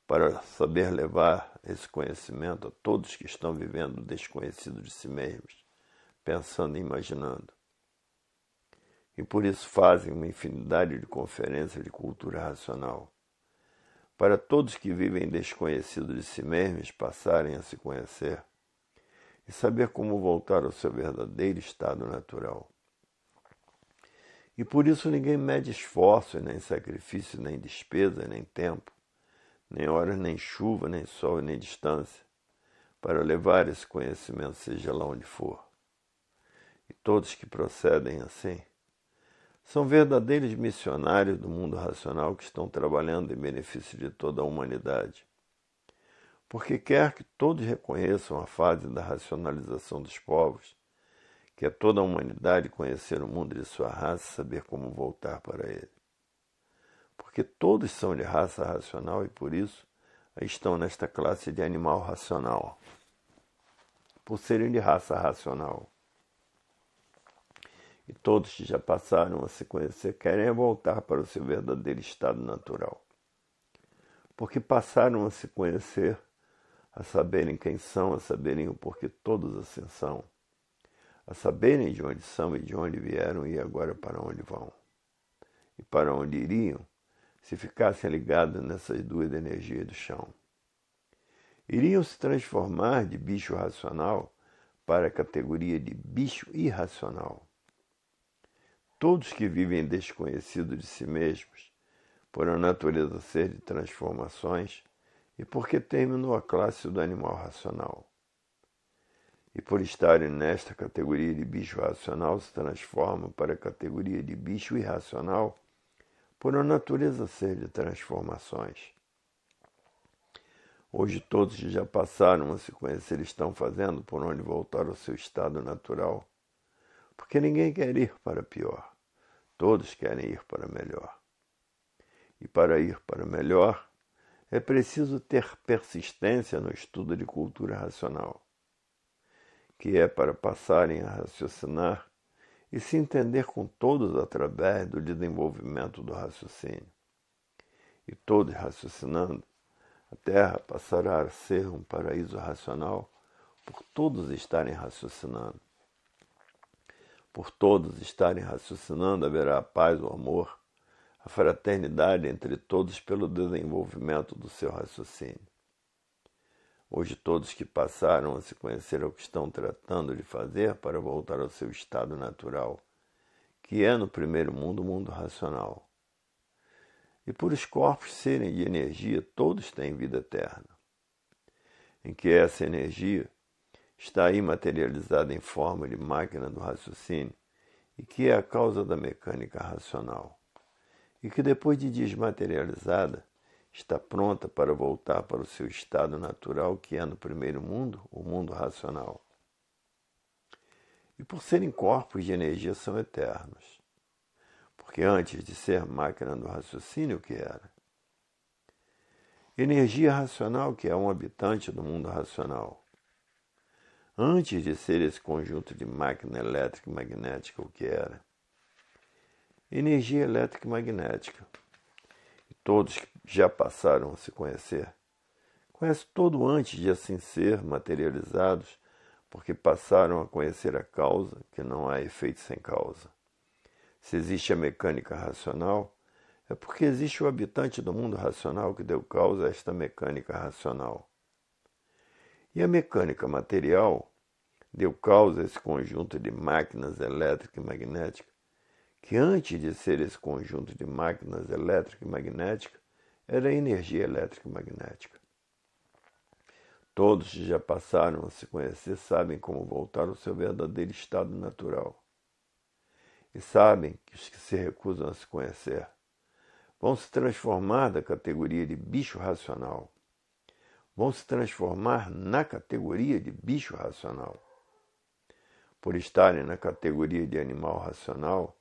Para saber levar esse conhecimento a todos que estão vivendo desconhecidos de si mesmos, pensando e imaginando. E por isso fazem uma infinidade de conferências de cultura racional, para todos que vivem desconhecidos de si mesmos passarem a se conhecer e saber como voltar ao seu verdadeiro estado natural. E por isso ninguém mede esforço, nem sacrifício, nem despesa, nem tempo, nem horas, nem chuva, nem sol, nem distância, para levar esse conhecimento seja lá onde for. E todos que procedem assim são verdadeiros missionários do mundo racional que estão trabalhando em benefício de toda a humanidade. Porque quer que todos reconheçam a fase da racionalização dos povos, que é toda a humanidade conhecer o mundo de sua raça e saber como voltar para ele. Porque todos são de raça racional e por isso estão nesta classe de animal racional, por serem de raça racional. E todos que já passaram a se conhecer querem voltar para o seu verdadeiro estado natural. Porque passaram a se conhecer, a saberem quem são, a saberem o porquê todos assim são, a saberem de onde são e de onde vieram e agora para onde vão. E para onde iriam, se ficassem ligados nessas duas energias do chão. Iriam se transformar de bicho racional para a categoria de bicho irracional. Todos que vivem desconhecidos de si mesmos, por a natureza ser de transformações, e porque terminou a classe do animal racional. E por estarem nesta categoria de bicho racional, se transformam para a categoria de bicho irracional, por a natureza ser de transformações. Hoje todos que já passaram a se conhecer estão fazendo por onde voltar ao seu estado natural, porque ninguém quer ir para pior, todos querem ir para melhor. E para ir para melhor, é preciso ter persistência no estudo de cultura racional, que é para passarem a raciocinar e se entender com todos através do desenvolvimento do raciocínio. E todos raciocinando, a Terra passará a ser um paraíso racional por todos estarem raciocinando. Por todos estarem raciocinando, haverá a paz, o amor, a fraternidade entre todos pelo desenvolvimento do seu raciocínio. Hoje todos que passaram a se conhecer o que estão tratando de fazer para voltar ao seu estado natural, que é no primeiro mundo, o mundo racional. E por os corpos serem de energia, todos têm vida eterna, em que essa energia está imaterializada em forma de máquina do raciocínio e que é a causa da mecânica racional, e que depois de desmaterializada, está pronta para voltar para o seu estado natural, que é no primeiro mundo, o mundo racional. E por serem corpos de energia, são eternos, porque antes de ser máquina do raciocínio, o que era? Energia racional, que é um habitante do mundo racional. Antes de ser esse conjunto de máquina elétrica e magnética, o que era? Energia elétrica e magnética. E todos que já passaram a se conhecer, conhecem todo antes de assim ser materializados, porque passaram a conhecer a causa, que não há efeito sem causa. Se existe a mecânica racional, é porque existe o habitante do mundo racional que deu causa a esta mecânica racional. E a mecânica material deu causa a esse conjunto de máquinas elétricas e magnéticas, que antes de ser esse conjunto de máquinas elétricas e magnéticas, era energia elétrica e magnética. Todos que já passaram a se conhecer sabem como voltar ao seu verdadeiro estado natural. E sabem que os que se recusam a se conhecer vão se transformar da categoria de bicho racional. Vão se transformar na categoria de bicho racional. Por estarem na categoria de animal racional,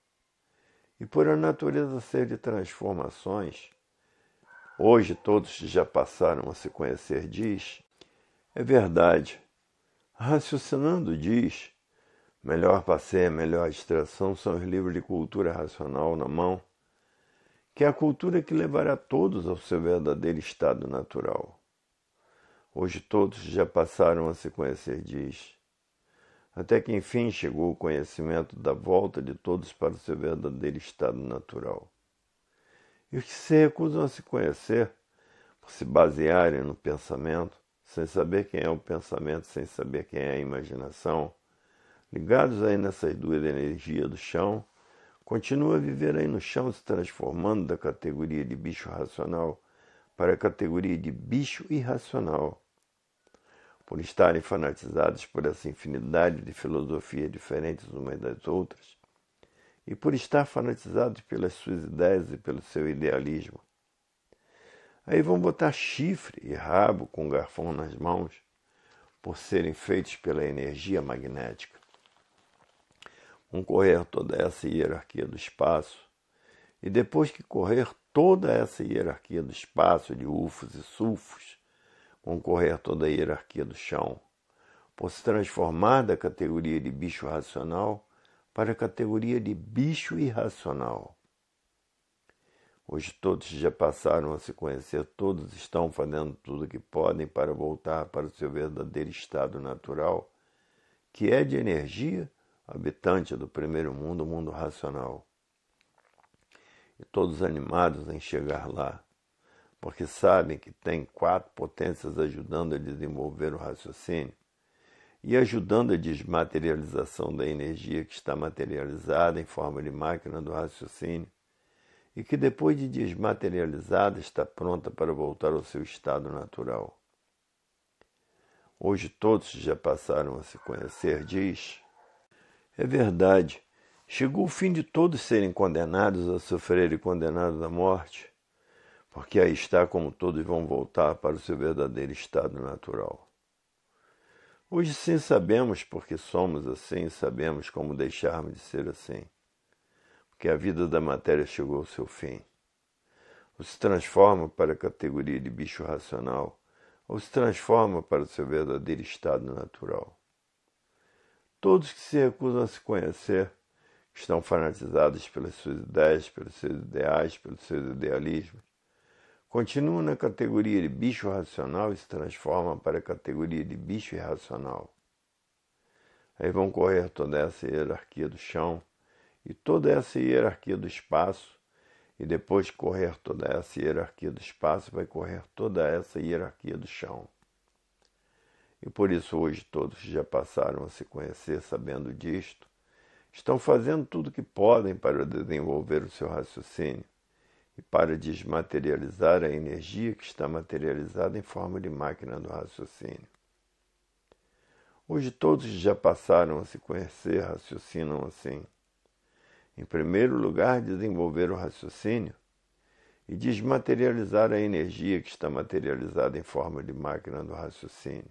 e por a natureza ser de transformações, hoje todos que já passaram a se conhecer diz, é verdade. Raciocinando diz, melhor passeio, melhor distração são os livros de cultura racional na mão, que é a cultura que levará todos ao seu verdadeiro estado natural. Hoje todos já passaram a se conhecer diz, até que enfim chegou o conhecimento da volta de todos para o seu verdadeiro estado natural. E os que se recusam a se conhecer, por se basearem no pensamento, sem saber quem é o pensamento, sem saber quem é a imaginação, ligados aí nessas duas energias do chão, continuam a viver aí no chão, se transformando da categoria de bicho racional para a categoria de bicho irracional. Por estarem fanatizados por essa infinidade de filosofias diferentes umas das outras, e por estar fanatizados pelas suas ideias e pelo seu idealismo. Aí vão botar chifre e rabo com garfão nas mãos, por serem feitos pela energia magnética. Vão correr toda essa hierarquia do espaço, e depois que correr toda essa hierarquia do espaço de ufos e sulfos, vão correr toda a hierarquia do chão, por se transformar da categoria de bicho racional para a categoria de bicho irracional. Hoje todos já passaram a se conhecer, todos estão fazendo tudo o que podem para voltar para o seu verdadeiro estado natural, que é de energia, habitante do primeiro mundo, o mundo racional. E todos animados em chegar lá, porque sabem que tem 4 potências ajudando a desenvolver o raciocínio e ajudando a desmaterialização da energia que está materializada em forma de máquina do raciocínio e que depois de desmaterializada está pronta para voltar ao seu estado natural. Hoje todos já passaram a se conhecer, diz, é verdade, chegou o fim de todos serem condenados a sofrer e condenados à morte, porque aí está como todos vão voltar para o seu verdadeiro estado natural. Hoje sim sabemos porque somos assim, sabemos como deixarmos de ser assim, porque a vida da matéria chegou ao seu fim. Ou se transforma para a categoria de bicho racional, ou se transforma para o seu verdadeiro estado natural. Todos que se recusam a se conhecer, que estão fanatizados pelas suas ideias, pelos seus ideais, pelos seus idealismos, continuam na categoria de bicho racional e se transformam para a categoria de bicho irracional. Aí vão correr toda essa hierarquia do chão e toda essa hierarquia do espaço, e depois de correr toda essa hierarquia do espaço, vai correr toda essa hierarquia do chão. E por isso hoje todos já passaram a se conhecer sabendo disto, estão fazendo tudo o que podem para desenvolver o seu raciocínio, e para desmaterializar a energia que está materializada em forma de máquina do raciocínio. Hoje todos que já passaram a se conhecer raciocinam assim. Em primeiro lugar, desenvolver o raciocínio e desmaterializar a energia que está materializada em forma de máquina do raciocínio.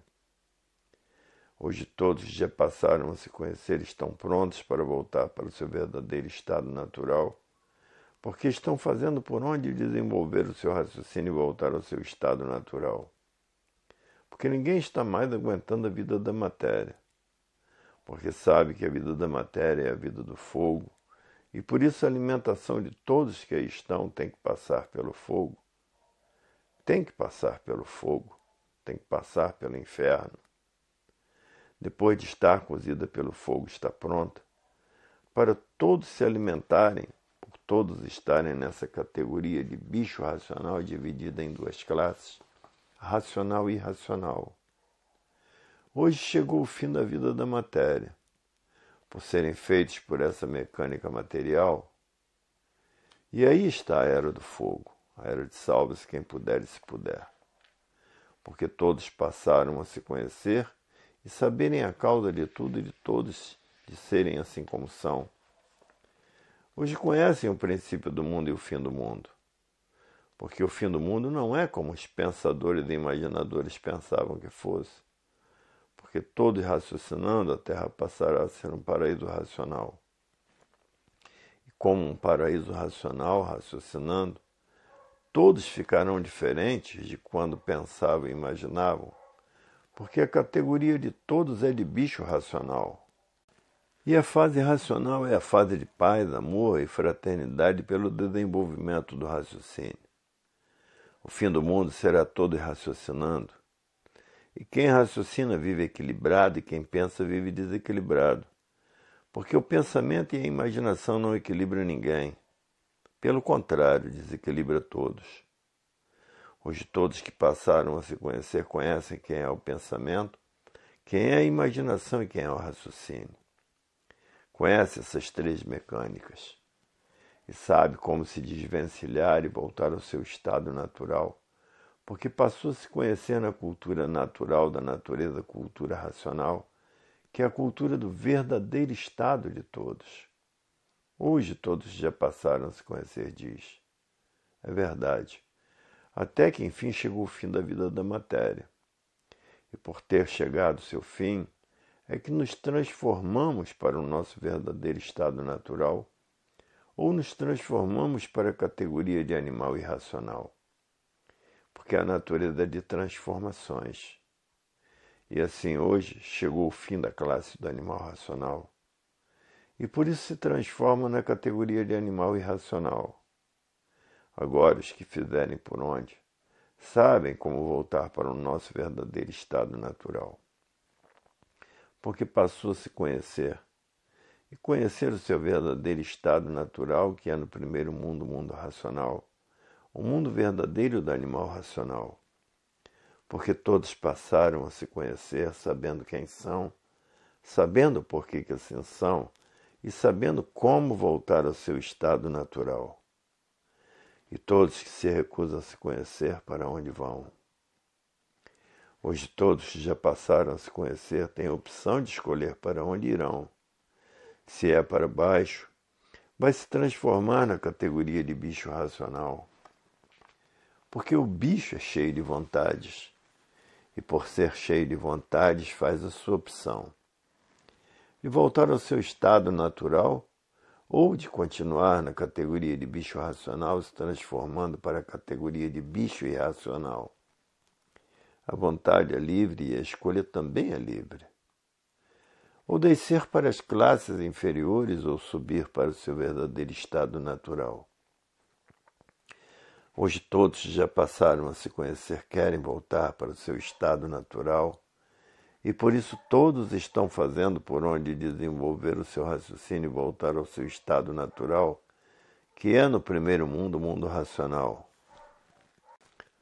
Hoje todos que já passaram a se conhecer estão prontos para voltar para o seu verdadeiro estado natural, porque estão fazendo por onde desenvolver o seu raciocínio e voltar ao seu estado natural. Porque ninguém está mais aguentando a vida da matéria, porque sabe que a vida da matéria é a vida do fogo, e por isso a alimentação de todos que aí estão tem que passar pelo fogo, tem que passar pelo fogo, tem que passar pelo inferno. Depois de estar cozida pelo fogo, está pronta para todos se alimentarem, por todos estarem nessa categoria de bicho racional dividida em duas classes, racional e irracional. Hoje chegou o fim da vida da matéria. Por serem feitos por essa mecânica material. E aí está a era do fogo, a era de salve-se quem puder e se puder. Porque todos passaram a se conhecer e saberem a causa de tudo e de todos de serem assim como são. Hoje conhecem o princípio do mundo e o fim do mundo. Porque o fim do mundo não é como os pensadores e imaginadores pensavam que fosse. Porque todos raciocinando, a Terra passará a ser um paraíso racional. E como um paraíso racional, raciocinando, todos ficarão diferentes de quando pensavam e imaginavam, porque a categoria de todos é de bicho racional. E a fase racional é a fase de paz, amor e fraternidade pelo desenvolvimento do raciocínio. O fim do mundo será todo raciocinando. E quem raciocina vive equilibrado e quem pensa vive desequilibrado. Porque o pensamento e a imaginação não equilibram ninguém. Pelo contrário, desequilibra todos. Hoje todos que passaram a se conhecer conhecem quem é o pensamento, quem é a imaginação e quem é o raciocínio. Conhece essas três mecânicas e sabe como se desvencilhar e voltar ao seu estado natural. Porque passou a se conhecer na cultura natural da natureza, cultura racional, que é a cultura do verdadeiro estado de todos. Hoje todos já passaram a se conhecer, diz. É verdade. Até que enfim chegou o fim da vida da matéria. E por ter chegado seu fim, é que nos transformamos para o nosso verdadeiro estado natural, ou nos transformamos para a categoria de animal irracional. Porque a natureza é de transformações. E assim hoje chegou o fim da classe do animal racional. E por isso se transforma na categoria de animal irracional. Agora os que fizerem por onde, sabem como voltar para o nosso verdadeiro estado natural. Porque passou a se conhecer, e conhecer o seu verdadeiro estado natural, que é no primeiro mundo, o mundo racional, o mundo verdadeiro do animal racional. Porque todos passaram a se conhecer, sabendo quem são, sabendo por que assim são, e sabendo como voltar ao seu estado natural. E todos que se recusam a se conhecer, para onde vão? Hoje todos que já passaram a se conhecer têm a opção de escolher para onde irão. Se é para baixo, vai se transformar na categoria de bicho racional. Porque o bicho é cheio de vontades, e por ser cheio de vontades faz a sua opção. De voltar ao seu estado natural, ou de continuar na categoria de bicho racional, se transformando para a categoria de bicho irracional. A vontade é livre e a escolha também é livre. Ou descer para as classes inferiores ou subir para o seu verdadeiro estado natural. Hoje todos já passaram a se conhecer, querem voltar para o seu estado natural, e por isso todos estão fazendo por onde desenvolver o seu raciocínio e voltar ao seu estado natural, que é no primeiro mundo, o mundo racional.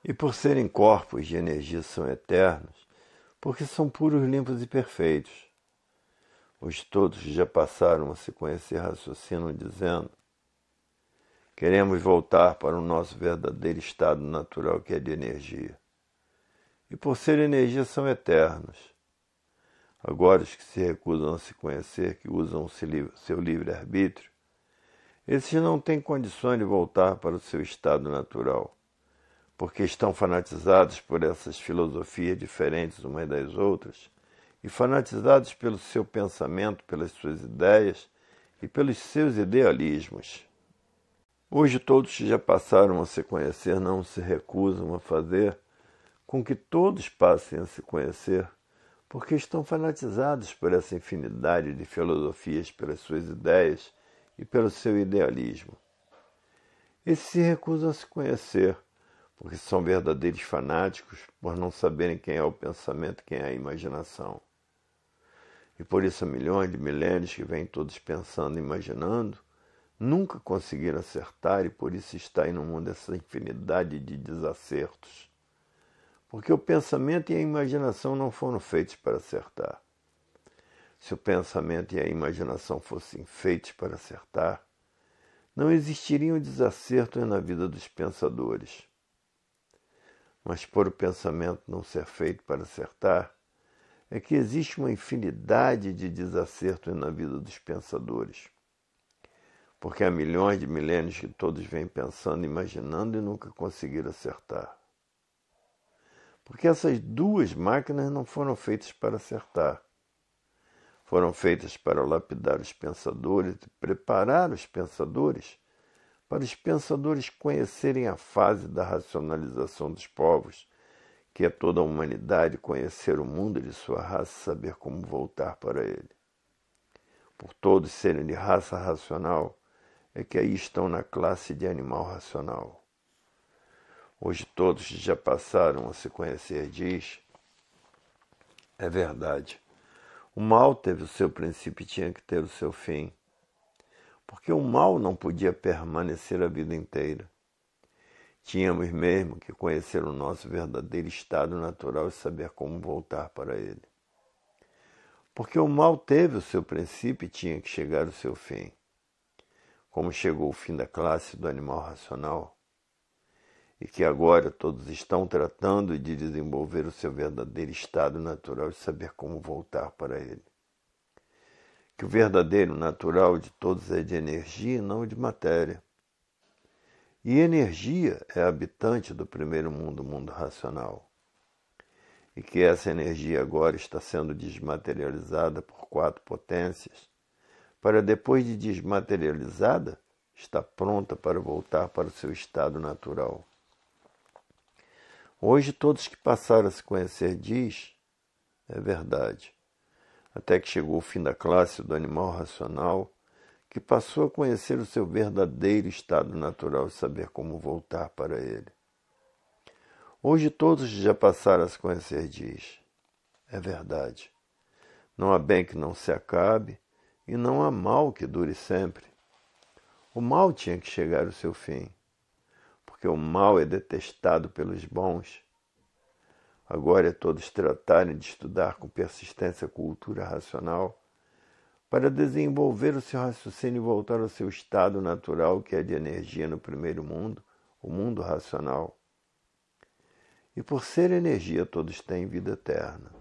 E por serem corpos de energia são eternos, porque são puros, limpos e perfeitos. Hoje todos já passaram a se conhecer, raciocinam dizendo Queremos voltar para o nosso verdadeiro estado natural, que é de energia. E por ser energia são eternos. Agora os que se recusam a se conhecer, que usam seu livre-arbítrio, esses não têm condições de voltar para o seu estado natural, porque estão fanatizados por essas filosofias diferentes umas das outras, e fanatizados pelo seu pensamento, pelas suas ideias e pelos seus idealismos. Hoje todos que já passaram a se conhecer não se recusam a fazer com que todos passem a se conhecer, porque estão fanatizados por essa infinidade de filosofias, pelas suas ideias e pelo seu idealismo. Esses se recusam a se conhecer, porque são verdadeiros fanáticos por não saberem quem é o pensamento e quem é a imaginação. E por isso há milhões de milênios que vêm todos pensando e imaginando, nunca conseguiram acertar e por isso está aí no mundo essa infinidade de desacertos. Porque o pensamento e a imaginação não foram feitos para acertar. Se o pensamento e a imaginação fossem feitos para acertar, não existiriam desacertos na vida dos pensadores. Mas por o pensamento não ser feito para acertar, é que existe uma infinidade de desacertos na vida dos pensadores. Porque há milhões de milênios que todos vêm pensando, imaginando e nunca conseguiram acertar. Porque essas duas máquinas não foram feitas para acertar. Foram feitas para lapidar os pensadores e preparar os pensadores para os pensadores conhecerem a fase da racionalização dos povos, que é toda a humanidade conhecer o mundo de sua raça e saber como voltar para ele. Por todos serem de raça racional, é que aí estão na classe de animal racional. Hoje todos que já passaram a se conhecer diz, é verdade, o mal teve o seu princípio e tinha que ter o seu fim, porque o mal não podia permanecer a vida inteira. Tínhamos mesmo que conhecer o nosso verdadeiro estado natural e saber como voltar para ele. Porque o mal teve o seu princípio e tinha que chegar ao seu fim. Como chegou o fim da classe do animal racional, e que agora todos estão tratando de desenvolver o seu verdadeiro estado natural e saber como voltar para ele. Que o verdadeiro natural de todos é de energia e não de matéria. E energia é habitante do primeiro mundo, o mundo racional. E que essa energia agora está sendo desmaterializada por 4 potências, para depois de desmaterializada, estar pronta para voltar para o seu estado natural. Hoje todos que passaram a se conhecer diz, é verdade, até que chegou o fim da classe do animal racional, que passou a conhecer o seu verdadeiro estado natural e saber como voltar para ele. Hoje todos que já passaram a se conhecer diz, é verdade, não há bem que não se acabe e não há mal que dure sempre. O mal tinha que chegar ao seu fim, porque o mal é detestado pelos bons. Agora é todos tratarem de estudar com persistência a cultura racional para desenvolver o seu raciocínio e voltar ao seu estado natural, que é de energia no primeiro mundo, o mundo racional. E por ser energia, todos têm vida eterna.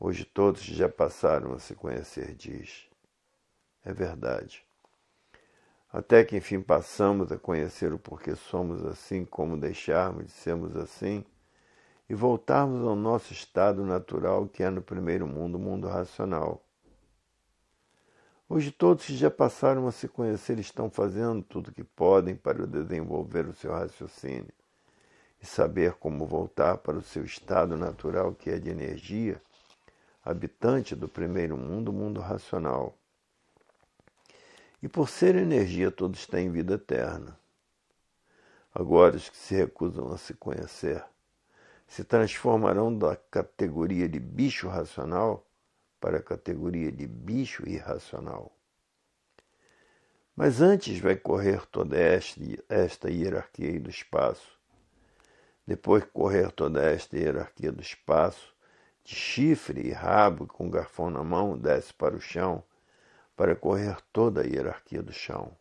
Hoje todos já passaram a se conhecer, diz. É verdade. Até que enfim passamos a conhecer o porquê somos assim, como deixarmos de sermos assim, e voltarmos ao nosso estado natural, que é no primeiro mundo, o mundo racional. Hoje todos que já passaram a se conhecer estão fazendo tudo o que podem para desenvolver o seu raciocínio e saber como voltar para o seu estado natural, que é de energia, habitante do primeiro mundo, o mundo racional. E por ser energia, todos têm vida eterna. Agora, os que se recusam a se conhecer se transformarão da categoria de bicho racional para a categoria de bicho irracional. Mas antes vai correr toda esta hierarquia do espaço. Depois que correr toda esta hierarquia do espaço, de chifre e rabo, com garfão na mão, desce para o chão, para correr toda a hierarquia do chão.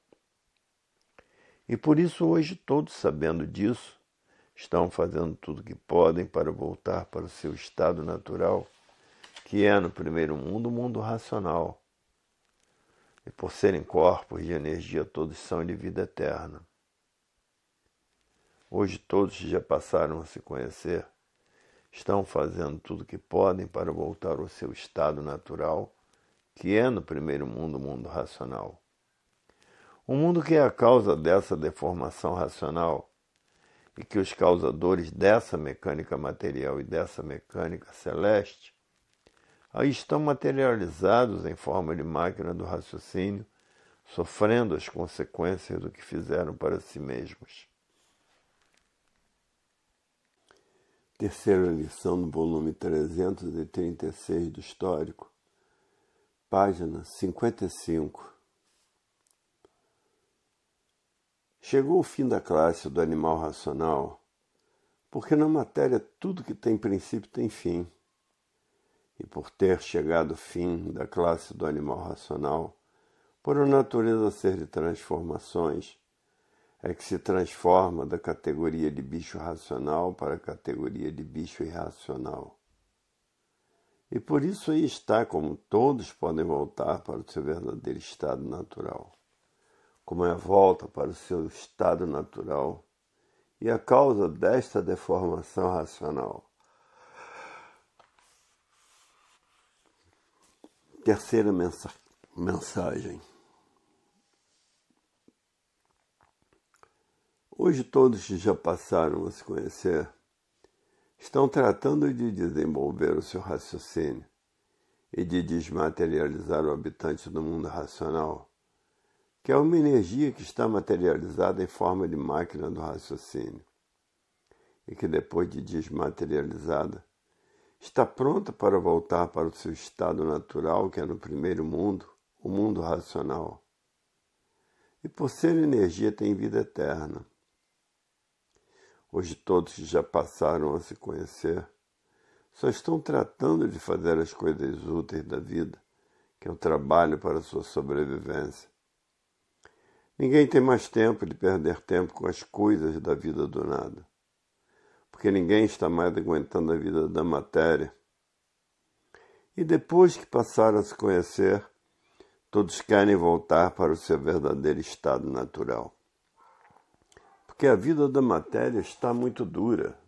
E por isso hoje todos, sabendo disso, estão fazendo tudo o que podem para voltar para o seu estado natural, que é, no primeiro mundo, o mundo racional. E por serem corpos de energia, todos são de vida eterna. Hoje todos que já passaram a se conhecer, estão fazendo tudo o que podem para voltar ao seu estado natural, que é, no primeiro mundo, o mundo racional. O mundo que é a causa dessa deformação racional e que os causadores dessa mecânica material e dessa mecânica celeste aí estão materializados em forma de máquina do raciocínio, sofrendo as consequências do que fizeram para si mesmos. Terceira lição no volume 336 do Histórico, página 55. Chegou o fim da classe do animal racional, porque na matéria tudo que tem princípio tem fim. E por ter chegado o fim da classe do animal racional, por a natureza ser de transformações, é que se transforma da categoria de bicho racional para a categoria de bicho irracional. E por isso aí está como todos podem voltar para o seu verdadeiro estado natural, como é a volta para o seu estado natural e a causa desta deformação racional. Terceira mensagem. Hoje todos que já passaram a se conhecer estão tratando de desenvolver o seu raciocínio e de desmaterializar o habitante do mundo racional, que é uma energia que está materializada em forma de máquina do raciocínio e que depois de desmaterializada está pronta para voltar para o seu estado natural, que é no primeiro mundo, o mundo racional. E por ser energia tem vida eterna. Hoje todos que já passaram a se conhecer só estão tratando de fazer as coisas úteis da vida, que é o trabalho para a sua sobrevivência. Ninguém tem mais tempo de perder tempo com as coisas da vida do nada, porque ninguém está mais aguentando a vida da matéria. E depois que passaram a se conhecer, todos querem voltar para o seu verdadeiro estado natural. Porque a vida da matéria está muito dura.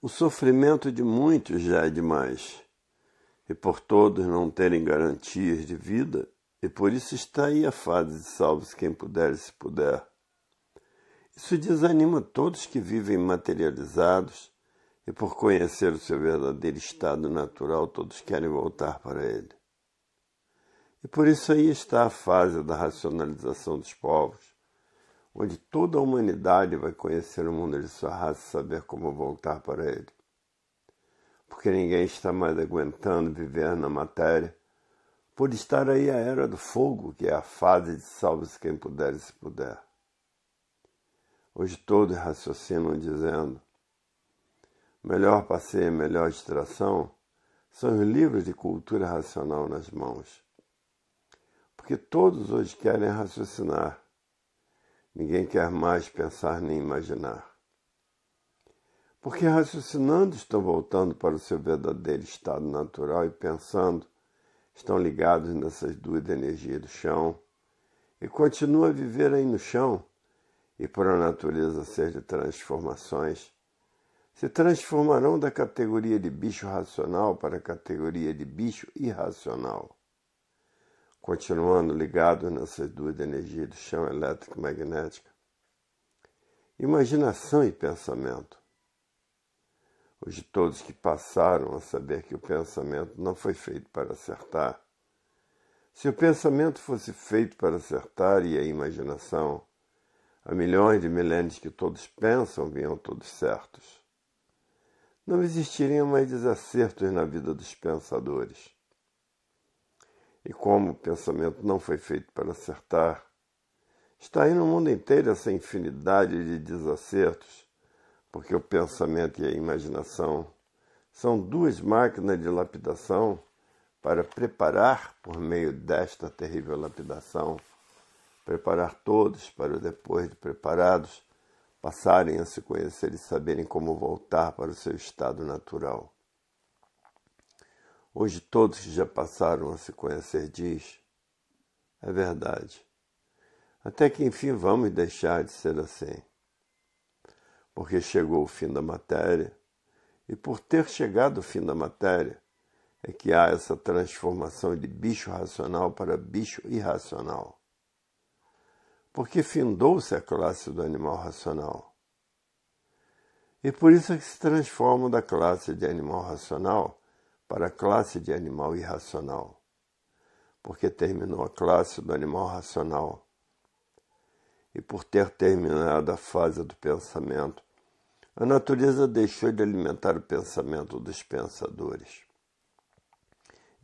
O sofrimento de muitos já é demais. E por todos não terem garantias de vida, e por isso está aí a fase de salve-se quem puder e se puder. Isso desanima todos que vivem materializados, e por conhecer o seu verdadeiro estado natural, todos querem voltar para ele. E por isso aí está a fase da racionalização dos povos, onde toda a humanidade vai conhecer o mundo de sua raça e saber como voltar para ele. Porque ninguém está mais aguentando viver na matéria, por estar aí a era do fogo, que é a fase de salve-se quem puder e se puder. Hoje todos raciocinam dizendo: melhor passeio, melhor distração são os livros de cultura racional nas mãos. Porque todos hoje querem raciocinar. Ninguém quer mais pensar nem imaginar. Porque raciocinando estão voltando para o seu verdadeiro estado natural e pensando, estão ligados nessas duas energias do chão e continuam a viver aí no chão e por a natureza ser de transformações, se transformarão da categoria de bicho racional para a categoria de bicho irracional, continuando ligados nessas duas energias do chão elétrico e magnética. Imaginação e pensamento. Hoje todos que passaram a saber que o pensamento não foi feito para acertar. Se o pensamento fosse feito para acertar e a imaginação, há milhões de milênios que todos pensam vinham todos certos. Não existiriam mais desacertos na vida dos pensadores. E como o pensamento não foi feito para acertar, está aí no mundo inteiro essa infinidade de desacertos, porque o pensamento e a imaginação são duas máquinas de lapidação para preparar, por meio desta terrível lapidação, preparar todos para depois de preparados, passarem a se conhecer e saberem como voltar para o seu estado natural. Hoje todos que já passaram a se conhecer diz, é verdade, até que enfim vamos deixar de ser assim, porque chegou o fim da matéria, e por ter chegado o fim da matéria, é que há essa transformação de bicho racional para bicho irracional. Porque findou-se a classe do animal racional. E por isso é que se transformam da classe de animal racional para a classe de animal irracional. Porque terminou a classe do animal racional. E por ter terminado a fase do pensamento, a natureza deixou de alimentar o pensamento dos pensadores.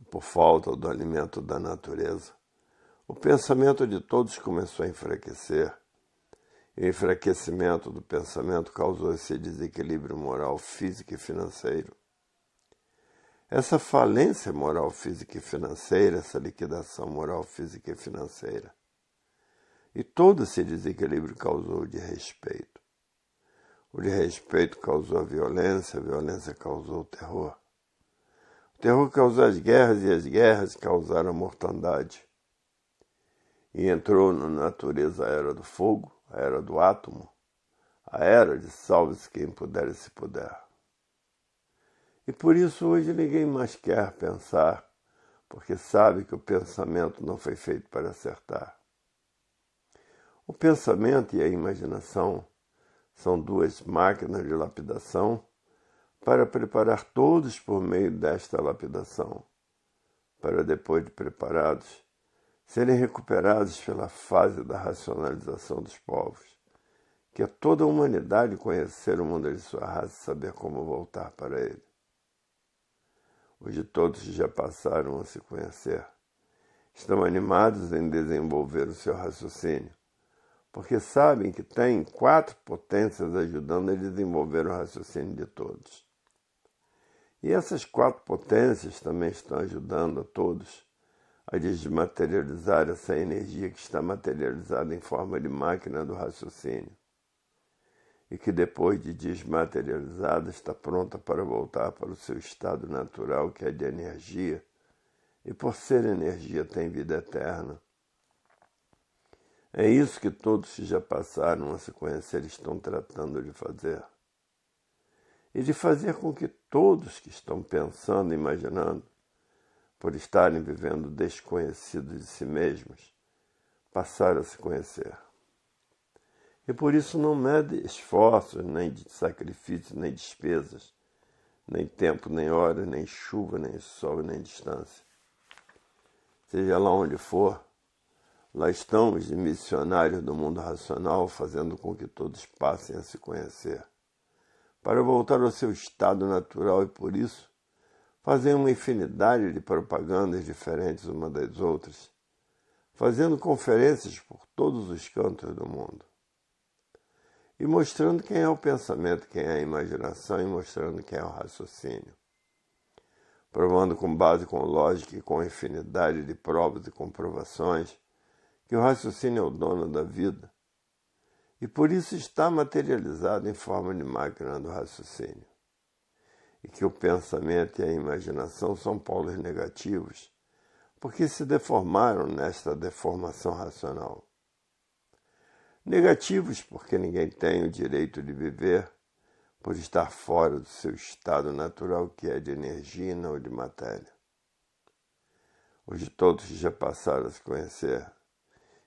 E por falta do alimento da natureza, o pensamento de todos começou a enfraquecer. E o enfraquecimento do pensamento causou esse desequilíbrio moral, físico e financeiro. Essa falência moral, física e financeira, essa liquidação moral, física e financeira. E todo esse desequilíbrio causou o desrespeito. O desrespeito causou a violência causou o terror. O terror causou as guerras e as guerras causaram a mortandade. E entrou na natureza a era do fogo, a era do átomo, a era de salve-se quem puder e se puder. E por isso hoje ninguém mais quer pensar, porque sabe que o pensamento não foi feito para acertar. O pensamento e a imaginação são duas máquinas de lapidação para preparar todos por meio desta lapidação, para depois de preparados, serem recuperados pela fase da racionalização dos povos, que é toda a humanidade conhecer o mundo de sua raça e saber como voltar para ele. Hoje todos já passaram a se conhecer, estão animados em desenvolver o seu raciocínio, porque sabem que têm 4 potências ajudando a desenvolver o raciocínio de todos. E essas 4 potências também estão ajudando a todos a desmaterializar essa energia que está materializada em forma de máquina do raciocínio e que depois de desmaterializada está pronta para voltar para o seu estado natural, que é de energia, e por ser energia tem vida eterna. É isso que todos que já passaram a se conhecer estão tratando de fazer. E de fazer com que todos que estão pensando e imaginando, por estarem vivendo desconhecidos de si mesmos, passar a se conhecer. E por isso não mede esforços, nem de sacrifício, nem despesas, nem tempo, nem hora, nem chuva, nem sol, nem distância. Seja lá onde for, lá estão os missionários do mundo racional fazendo com que todos passem a se conhecer, para voltar ao seu estado natural e por isso fazem uma infinidade de propagandas diferentes uma das outras, fazendo conferências por todos os cantos do mundo. E mostrando quem é o pensamento, quem é a imaginação e mostrando quem é o raciocínio. Provando com base, com lógica e com infinidade de provas e comprovações que o raciocínio é o dono da vida. E por isso está materializado em forma de máquina do raciocínio. E que o pensamento e a imaginação são polos negativos, porque se deformaram nesta deformação racional. Negativos porque ninguém tem o direito de viver por estar fora do seu estado natural, que é de energia e não de matéria. Hoje todos que já passaram a se conhecer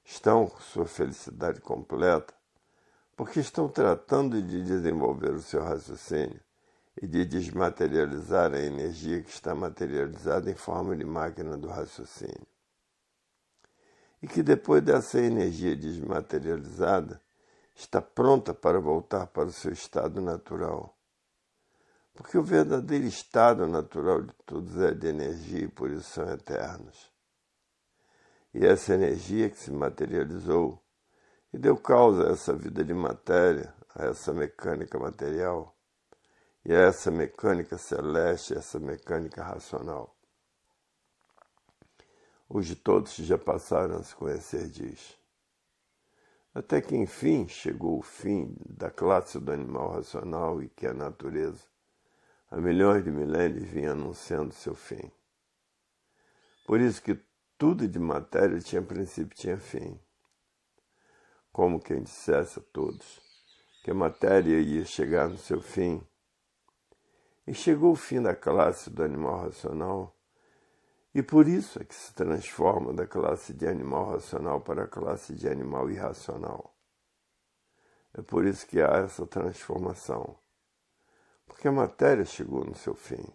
estão com sua felicidade completa, porque estão tratando de desenvolver o seu raciocínio e de desmaterializar a energia que está materializada em forma de máquina do raciocínio. E que depois dessa energia desmaterializada, está pronta para voltar para o seu estado natural. Porque o verdadeiro estado natural de todos é de energia e por isso são eternos. E essa energia que se materializou e deu causa a essa vida de matéria, a essa mecânica material, e a essa mecânica celeste, essa mecânica racional. Hoje todos que já passaram a se conhecer diz, Até que enfim chegou o fim da classe do animal racional e que a natureza, há milhões de milênios, vinha anunciando seu fim. Por isso que tudo de matéria tinha princípio e tinha fim. Como quem dissesse a todos que a matéria ia chegar no seu fim. E chegou o fim da classe do animal racional, e por isso é que se transforma da classe de animal racional para a classe de animal irracional. É por isso que há essa transformação, porque a matéria chegou no seu fim.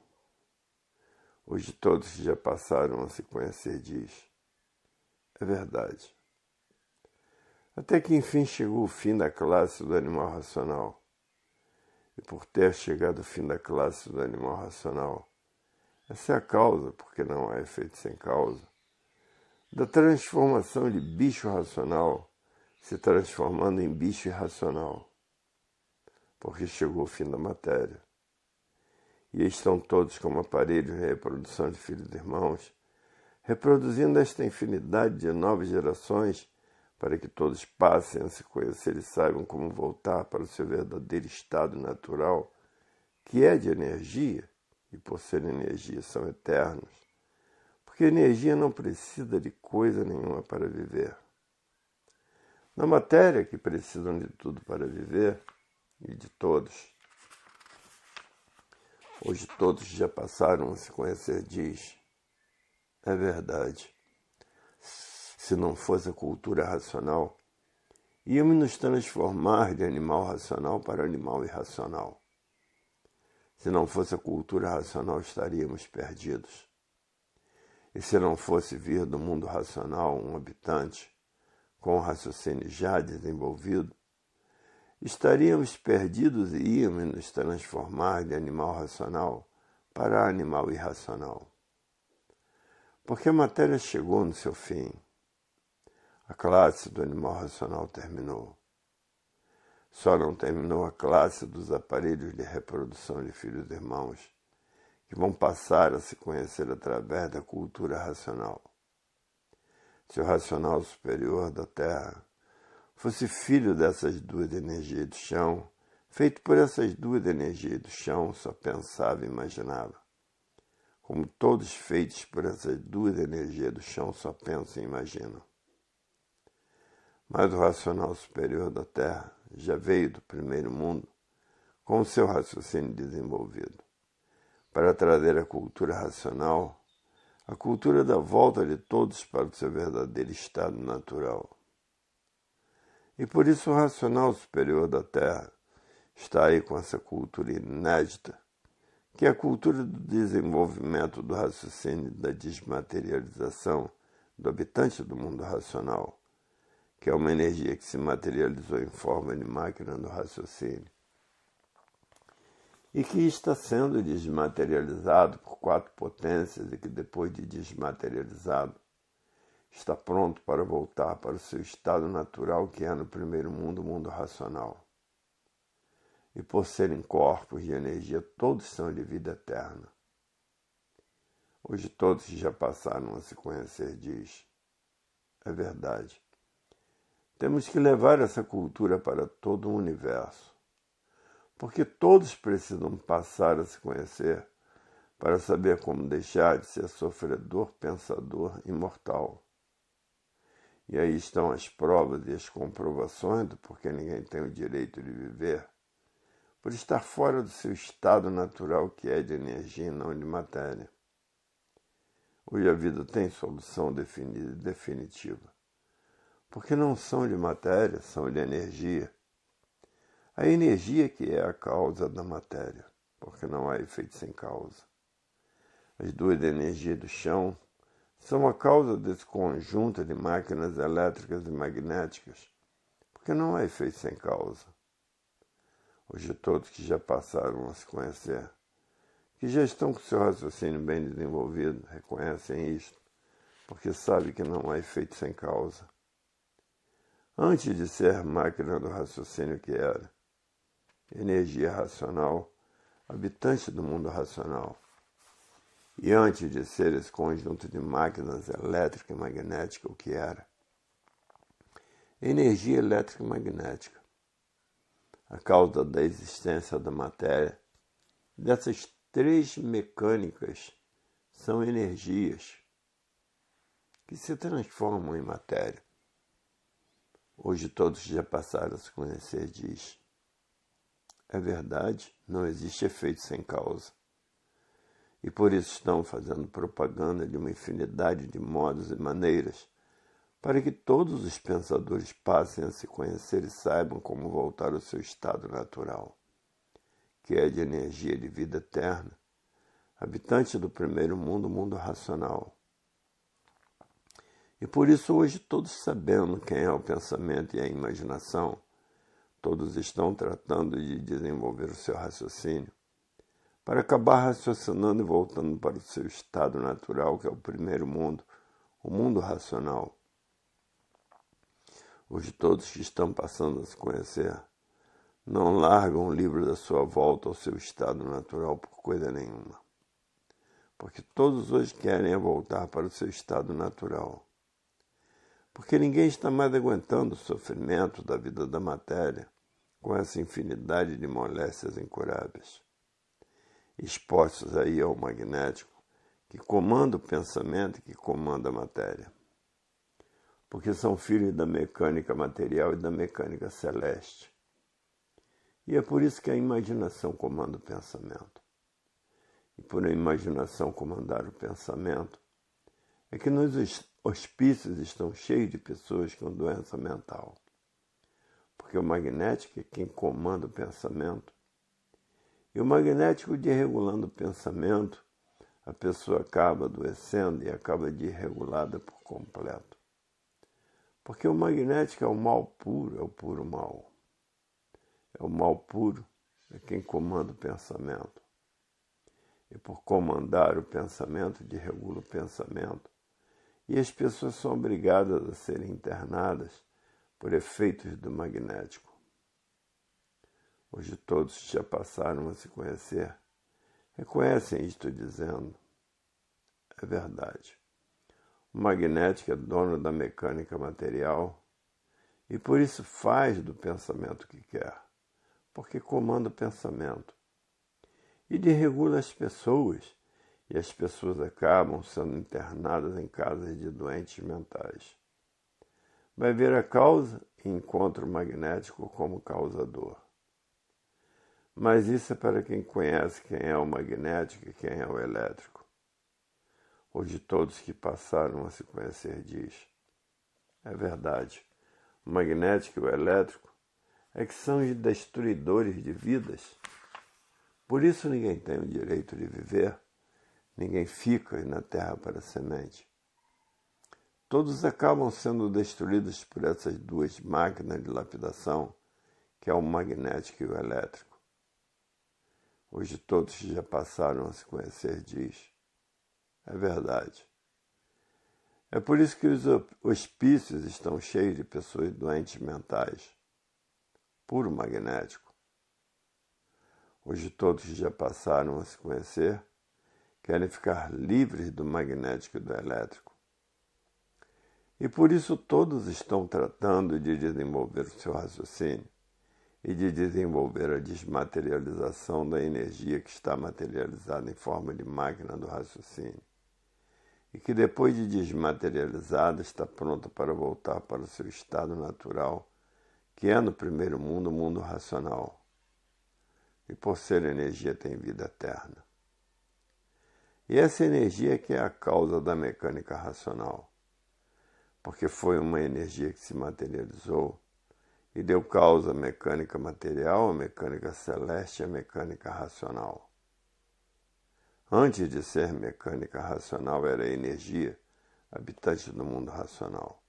Hoje todos que já passaram a se conhecer diz, é verdade. Até que enfim chegou o fim da classe do animal racional. E por ter chegado o fim da classe do animal racional, essa é a causa, porque não há efeito sem causa, da transformação de bicho racional se transformando em bicho irracional, porque chegou o fim da matéria. E estão todos como aparelhos de reprodução de filhos e irmãos, reproduzindo esta infinidade de novas gerações para que todos passem a se conhecer e saibam como voltar para o seu verdadeiro estado natural, que é de energia, e por ser energia são eternos, porque energia não precisa de coisa nenhuma para viver. Na matéria, que precisam de tudo para viver, e de todos, hoje todos já passaram a se conhecer, diz, é verdade. Se não fosse a cultura racional, íamos nos transformar de animal racional para animal irracional. Se não fosse a cultura racional, estaríamos perdidos. E se não fosse vir do mundo racional um habitante com o raciocínio já desenvolvido, estaríamos perdidos e íamos nos transformar de animal racional para animal irracional. Porque a matéria chegou no seu fim. A classe do animal racional terminou. Só não terminou a classe dos aparelhos de reprodução de filhos e irmãos, que vão passar a se conhecer através da cultura racional. Se o racional superior da Terra fosse filho dessas duas energias do chão, feito por essas duas energias do chão, só pensava e imaginava. Como todos feitos por essas duas energias do chão, só pensam e imaginam. Mas o racional superior da Terra já veio do primeiro mundo com o seu raciocínio desenvolvido, para trazer a cultura racional, a cultura da volta de todos para o seu verdadeiro estado natural. E por isso o racional superior da Terra está aí com essa cultura inédita, que é a cultura do desenvolvimento do raciocínio da desmaterialização do habitante do mundo racional, que é uma energia que se materializou em forma de máquina do raciocínio, e que está sendo desmaterializado por 4 potências e que depois de desmaterializado, está pronto para voltar para o seu estado natural, que é no primeiro mundo, o mundo racional. E por serem corpos de energia, todos são de vida eterna. Hoje todos já passaram a se conhecer, diz, é verdade. Temos que levar essa cultura para todo o universo, porque todos precisam passar a se conhecer para saber como deixar de ser sofredor, pensador, imortal. E aí estão as provas e as comprovações do porquê ninguém tem o direito de viver, por estar fora do seu estado natural, que é de energia e não de matéria. Hoje a vida tem solução definida e definitiva, porque não são de matéria, são de energia. A energia que é a causa da matéria, porque não há efeito sem causa. As duas energias do chão são a causa desse conjunto de máquinas elétricas e magnéticas, porque não há efeito sem causa. Hoje todos que já passaram a se conhecer, que já estão com seu raciocínio bem desenvolvido, reconhecem isto, porque sabem que não há efeito sem causa. Antes de ser máquina do raciocínio que era, energia racional, habitante do mundo racional. E antes de ser esse conjunto de máquinas elétricas e magnéticas, o que era? Energia elétrica e magnética. A causa da existência da matéria. Dessas três mecânicas são energias que se transformam em matéria. Hoje todos já passaram a se conhecer disso. É verdade, não existe efeito sem causa. E por isso estão fazendo propaganda de uma infinidade de modos e maneiras para que todos os pensadores passem a se conhecer e saibam como voltar ao seu estado natural, que é de energia de vida eterna, habitante do primeiro mundo, o mundo racional. E por isso hoje todos sabendo quem é o pensamento e a imaginação, todos estão tratando de desenvolver o seu raciocínio, para acabar raciocinando e voltando para o seu estado natural, que é o primeiro mundo, o mundo racional. Hoje todos que estão passando a se conhecer não largam o livro da sua volta ao seu estado natural por coisa nenhuma. Porque todos hoje querem voltar para o seu estado natural. Porque ninguém está mais aguentando o sofrimento da vida da matéria com essa infinidade de moléstias incuráveis. Expostos aí ao magnético, que comanda o pensamento e que comanda a matéria. Porque são filhos da mecânica material e da mecânica celeste. E é por isso que a imaginação comanda o pensamento. E por a imaginação comandar o pensamento, é que nos hospícios estão cheios de pessoas com doença mental. Porque o magnético é quem comanda o pensamento. E o magnético desregulando o pensamento, a pessoa acaba adoecendo e acaba desregulada por completo. Porque o magnético é o mal puro, é o puro mal. É o mal puro, é quem comanda o pensamento. E por comandar o pensamento, desregula o pensamento. E as pessoas são obrigadas a serem internadas por efeitos do magnético. Hoje todos já passaram a se conhecer, reconhecem isto dizendo. É verdade. O magnético é dono da mecânica material e por isso faz do pensamento o que quer, porque comanda o pensamento. E desregula as pessoas, e as pessoas acabam sendo internadas em casas de doentes mentais. Vai ver a causa e encontra o magnético como causador. Mas isso é para quem conhece quem é o magnético e quem é o elétrico. Hoje todos que passaram a se conhecer diz. É verdade. O magnético e o elétrico é que são os destruidores de vidas. Por isso ninguém tem o direito de viver, ninguém fica na terra para semente. Todos acabam sendo destruídos por essas duas máquinas de lapidação, que é o magnético e o elétrico. Hoje todos que já passaram a se conhecer diz. É verdade. É por isso que os hospícios estão cheios de pessoas doentes mentais. Puro magnético. Hoje todos que já passaram a se conhecer querem ficar livres do magnético e do elétrico. E por isso todos estão tratando de desenvolver o seu raciocínio e de desenvolver a desmaterialização da energia que está materializada em forma de máquina do raciocínio. E que depois de desmaterializada está pronta para voltar para o seu estado natural, que é no primeiro mundo, o mundo racional. E por ser energia tem vida eterna. E essa energia que é a causa da mecânica racional, porque foi uma energia que se materializou e deu causa à mecânica material, à mecânica celeste e à mecânica racional. Antes de ser mecânica racional, era energia, habitante do mundo racional.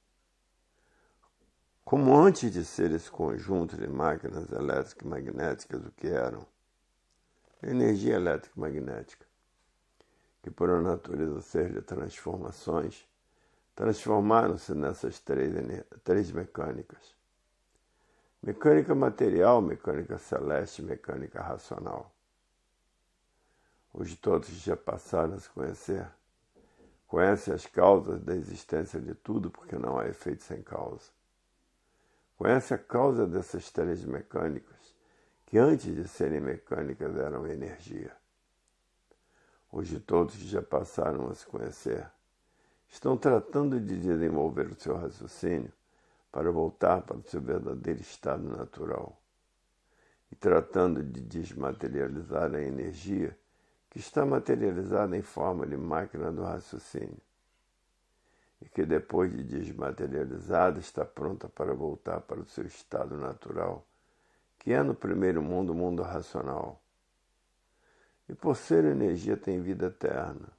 Como antes de ser esse conjunto de máquinas elétricas e magnéticas, o que eram? Energia elétrica e magnética, que por a natureza ser de transformações, transformaram-se nessas três mecânicas. Mecânica material, mecânica celeste e mecânica racional. Hoje todos já passaram a se conhecer, conhecem as causas da existência de tudo, porque não há efeito sem causa. Conhece a causa dessas telhas mecânicas, que antes de serem mecânicas eram energia. Hoje todos que já passaram a se conhecer estão tratando de desenvolver o seu raciocínio para voltar para o seu verdadeiro estado natural e tratando de desmaterializar a energia que está materializada em forma de máquina do raciocínio e que depois de desmaterializada está pronta para voltar para o seu estado natural, que é no primeiro mundo, o mundo racional. E por ser energia tem vida eterna.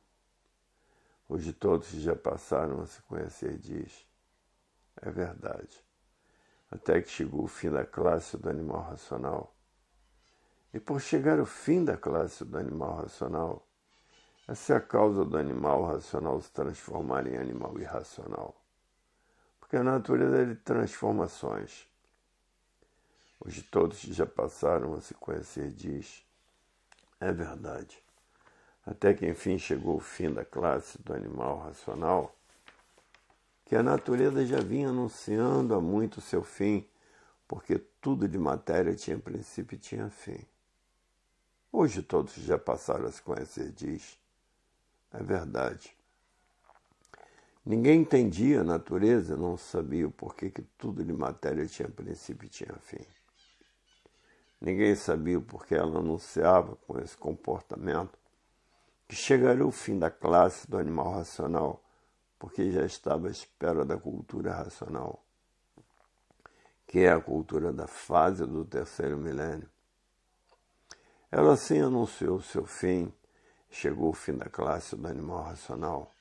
Hoje todos que já passaram a se conhecer diz, é verdade. Até que chegou o fim da classe do animal racional. E por chegar ao fim da classe do animal racional, essa é a causa do animal racional se transformar em animal irracional. Porque a natureza é de transformações. Hoje todos que já passaram a se conhecer diz, é verdade. Até que enfim chegou o fim da classe do animal racional, que a natureza já vinha anunciando há muito o seu fim, porque tudo de matéria tinha princípio e tinha fim. Hoje todos já passaram a se conhecer diz, é verdade. Ninguém entendia a natureza, não sabia o porquê que tudo de matéria tinha princípio e tinha fim. Ninguém sabia o porquê ela anunciava com esse comportamento que chegaria o fim da classe do animal racional, porque já estava à espera da cultura racional, que é a cultura da fase do terceiro milênio. Ela assim anunciou o seu fim, chegou o fim da classe do animal racional,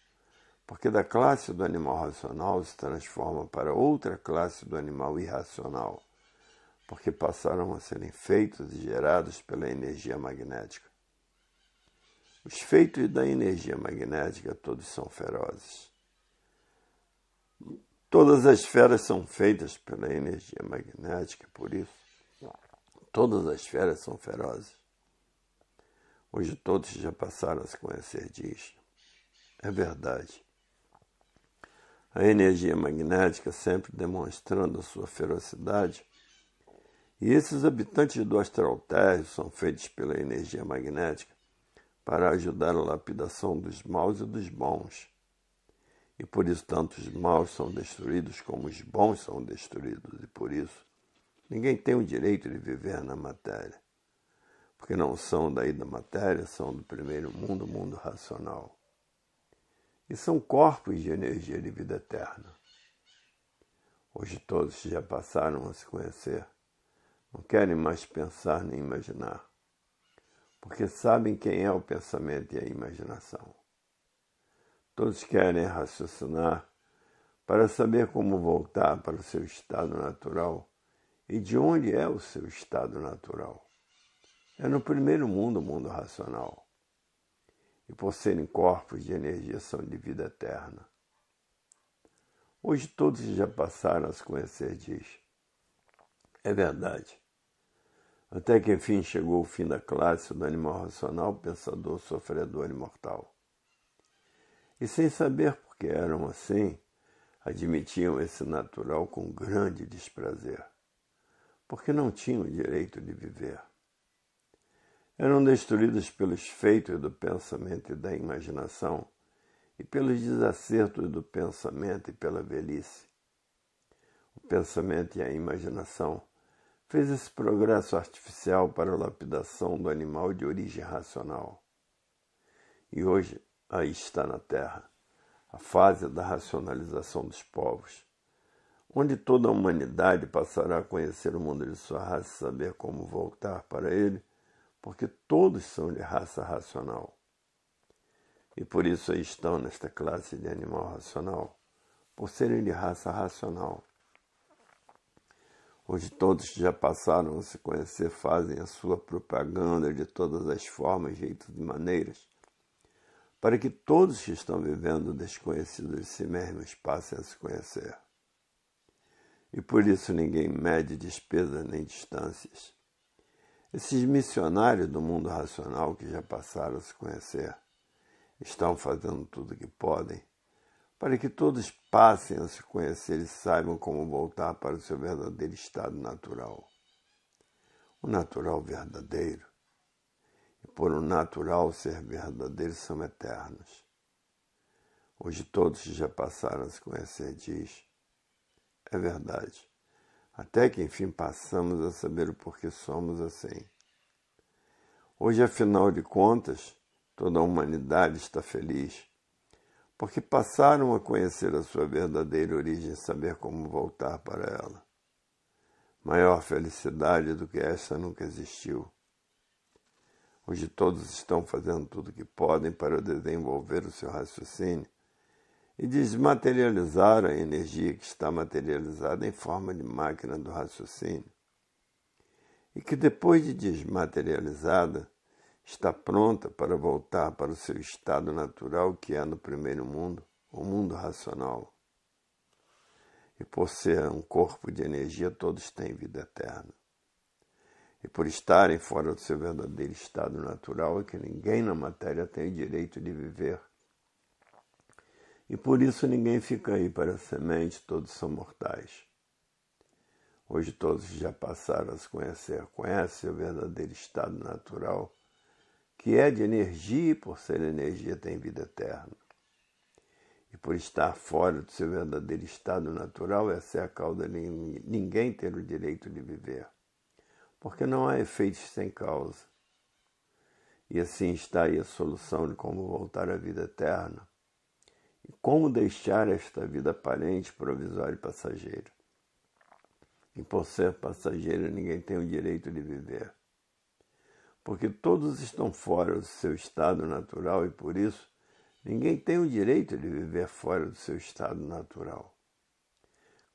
porque da classe do animal racional se transforma para outra classe do animal irracional, porque passaram a serem feitos e gerados pela energia magnética. Os feitos da energia magnética todos são ferozes. Todas as feras são feitas pela energia magnética, por isso todas as feras são ferozes. Hoje todos já passaram a se conhecer disso. É verdade. A energia magnética sempre demonstrando a sua ferocidade, e esses habitantes do astral térreo são feitos pela energia magnética para ajudar a lapidação dos maus e dos bons. E por isso tanto os maus são destruídos como os bons são destruídos. E por isso ninguém tem o direito de viver na matéria. Porque não são daí da matéria, são do primeiro mundo, o mundo racional. E são corpos de energia de vida eterna. Hoje todos já passaram a se conhecer. Não querem mais pensar nem imaginar. Porque sabem quem é o pensamento e a imaginação. Todos querem raciocinar para saber como voltar para o seu estado natural e de onde é o seu estado natural. É no primeiro mundo, o mundo racional. E por serem corpos de energia são de vida eterna. Hoje todos já passaram a se conhecer disso. É verdade. Até que enfim chegou o fim da classe do animal racional, pensador, sofredor e mortal. E sem saber por que eram assim, admitiam esse natural com grande desprazer, porque não tinham o direito de viver. Eram destruídos pelos feitos do pensamento e da imaginação, e pelos desacertos do pensamento e pela velhice. O pensamento e a imaginação fez esse progresso artificial para a lapidação do animal de origem racional. E hoje aí está na Terra a fase da racionalização dos povos, onde toda a humanidade passará a conhecer o mundo de sua raça e saber como voltar para ele, porque todos são de raça racional. E por isso aí estão nesta classe de animal racional, por serem de raça racional. Hoje todos que já passaram a se conhecer fazem a sua propaganda de todas as formas, jeitos e maneiras, para que todos que estão vivendo desconhecidos de si mesmos passem a se conhecer. E por isso ninguém mede despesas nem distâncias. Esses missionários do mundo racional que já passaram a se conhecer estão fazendo tudo o que podem para que todos passem a se conhecer e saibam como voltar para o seu verdadeiro estado natural. O natural verdadeiro, e por o natural ser verdadeiro, são eternos. Hoje todos já passaram a se conhecer, diz. É verdade. Até que enfim passamos a saber o porquê somos assim. Hoje, afinal de contas, toda a humanidade está feliz, porque passaram a conhecer a sua verdadeira origem e saber como voltar para ela. Maior felicidade do que esta nunca existiu. Hoje todos estão fazendo tudo o que podem para desenvolver o seu raciocínio e desmaterializar a energia que está materializada em forma de máquina do raciocínio, e que depois de desmaterializada, está pronta para voltar para o seu estado natural, que é no primeiro mundo, o mundo racional. E por ser um corpo de energia, todos têm vida eterna. E por estarem fora do seu verdadeiro estado natural, é que ninguém na matéria tem o direito de viver. E por isso ninguém fica aí para a semente, todos são mortais. Hoje todos já passaram a se conhecer, conhecem o verdadeiro estado natural, que é de energia, e por ser energia tem vida eterna. E por estar fora do seu verdadeiro estado natural, essa é a causa de ninguém ter o direito de viver, porque não há efeitos sem causa. E assim está aí a solução de como voltar à vida eterna, e como deixar esta vida aparente, provisória e passageira. E por ser passageira, ninguém tem o direito de viver, porque todos estão fora do seu estado natural e por isso ninguém tem o direito de viver fora do seu estado natural.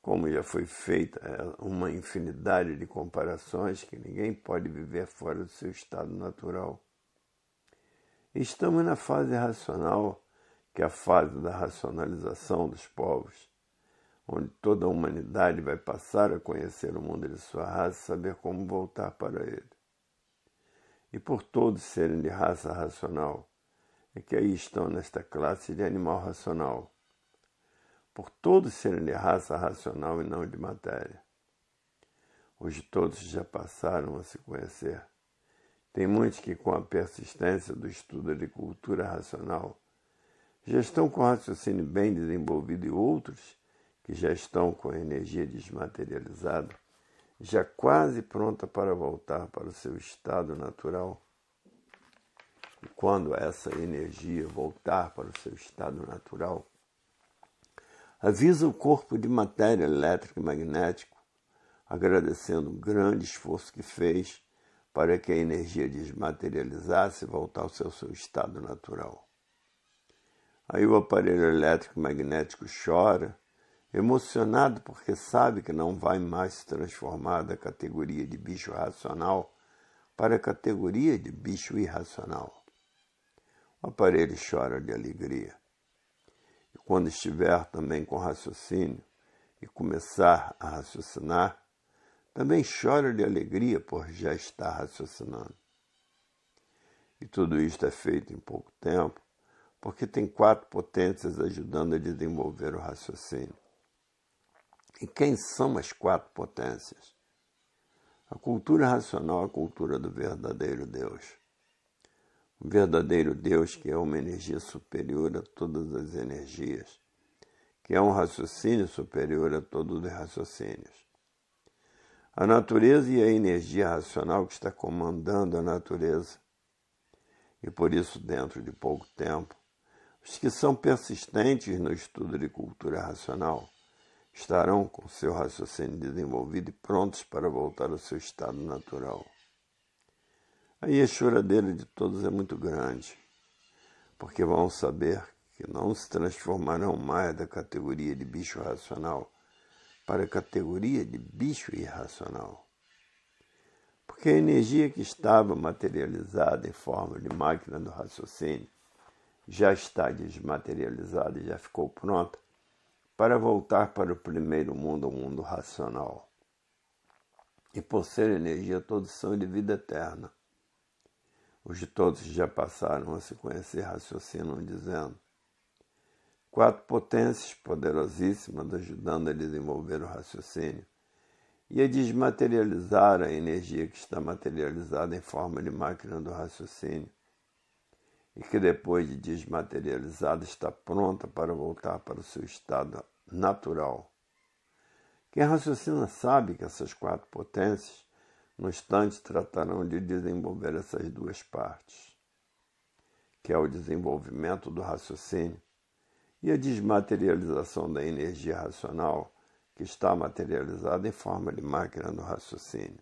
Como já foi feita uma infinidade de comparações, que ninguém pode viver fora do seu estado natural. Estamos na fase racional, que é a fase da racionalização dos povos, onde toda a humanidade vai passar a conhecer o mundo de sua raça e saber como voltar para ele. E por todos serem de raça racional, é que aí estão nesta classe de animal racional. Por todos serem de raça racional e não de matéria. Hoje todos já passaram a se conhecer. Tem muitos que, com a persistência do estudo de cultura racional, já estão com o raciocínio bem desenvolvido, e outros que já estão com a energia desmaterializada, já quase pronta para voltar para o seu estado natural. E quando essa energia voltar para o seu estado natural, avisa o corpo de matéria elétrica e magnético, agradecendo o grande esforço que fez para que a energia desmaterializasse e voltasse ao seu estado natural. Aí o aparelho elétrico e magnético chora, emocionado porque sabe que não vai mais se transformar da categoria de bicho racional para a categoria de bicho irracional. O aparelho chora de alegria. E quando estiver também com raciocínio e começar a raciocinar, também chora de alegria por já estar raciocinando. E tudo isto é feito em pouco tempo, porque tem 4 potências ajudando a desenvolver o raciocínio. E quem são as 4 potências? A cultura racional é a cultura do verdadeiro Deus. O verdadeiro Deus, que é uma energia superior a todas as energias, que é um raciocínio superior a todos os raciocínios. A natureza e a energia racional que está comandando a natureza. E por isso, dentro de pouco tempo, os que são persistentes no estudo de cultura racional estarão com seu raciocínio desenvolvido e prontos para voltar ao seu estado natural. Aí a choradeira de todos é muito grande, porque vão saber que não se transformarão mais da categoria de bicho racional para a categoria de bicho irracional. Porque a energia que estava materializada em forma de máquina do raciocínio já está desmaterializada e já ficou pronta para voltar para o primeiro mundo, o mundo racional. E por ser energia, todos são de vida eterna. Hoje todos já passaram a se conhecer, raciocinam dizendo: 4 potências poderosíssimas ajudando a desenvolver o raciocínio e a desmaterializar a energia que está materializada em forma de máquina do raciocínio e que depois de desmaterializada está pronta para voltar para o seu estado natural. Quem raciocina sabe que essas 4 potências, no instante, tratarão de desenvolver essas 2 partes, que é o desenvolvimento do raciocínio e a desmaterialização da energia racional, que está materializada em forma de máquina do raciocínio.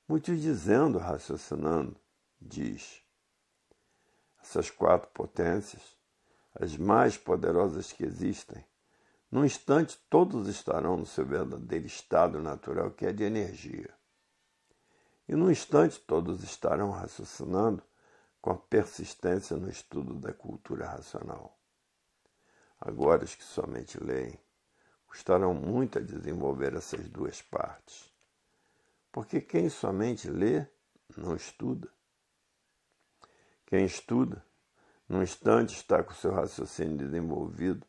Muitos dizendo, raciocinando, diz: essas 4 potências, as mais poderosas que existem, num instante todos estarão no seu verdadeiro estado natural, que é de energia. E num instante todos estarão raciocinando com a persistência no estudo da cultura racional. Agora os que somente leem custarão muito a desenvolver essas 2 partes, porque quem somente lê não estuda. Quem estuda, num instante está com o seu raciocínio desenvolvido,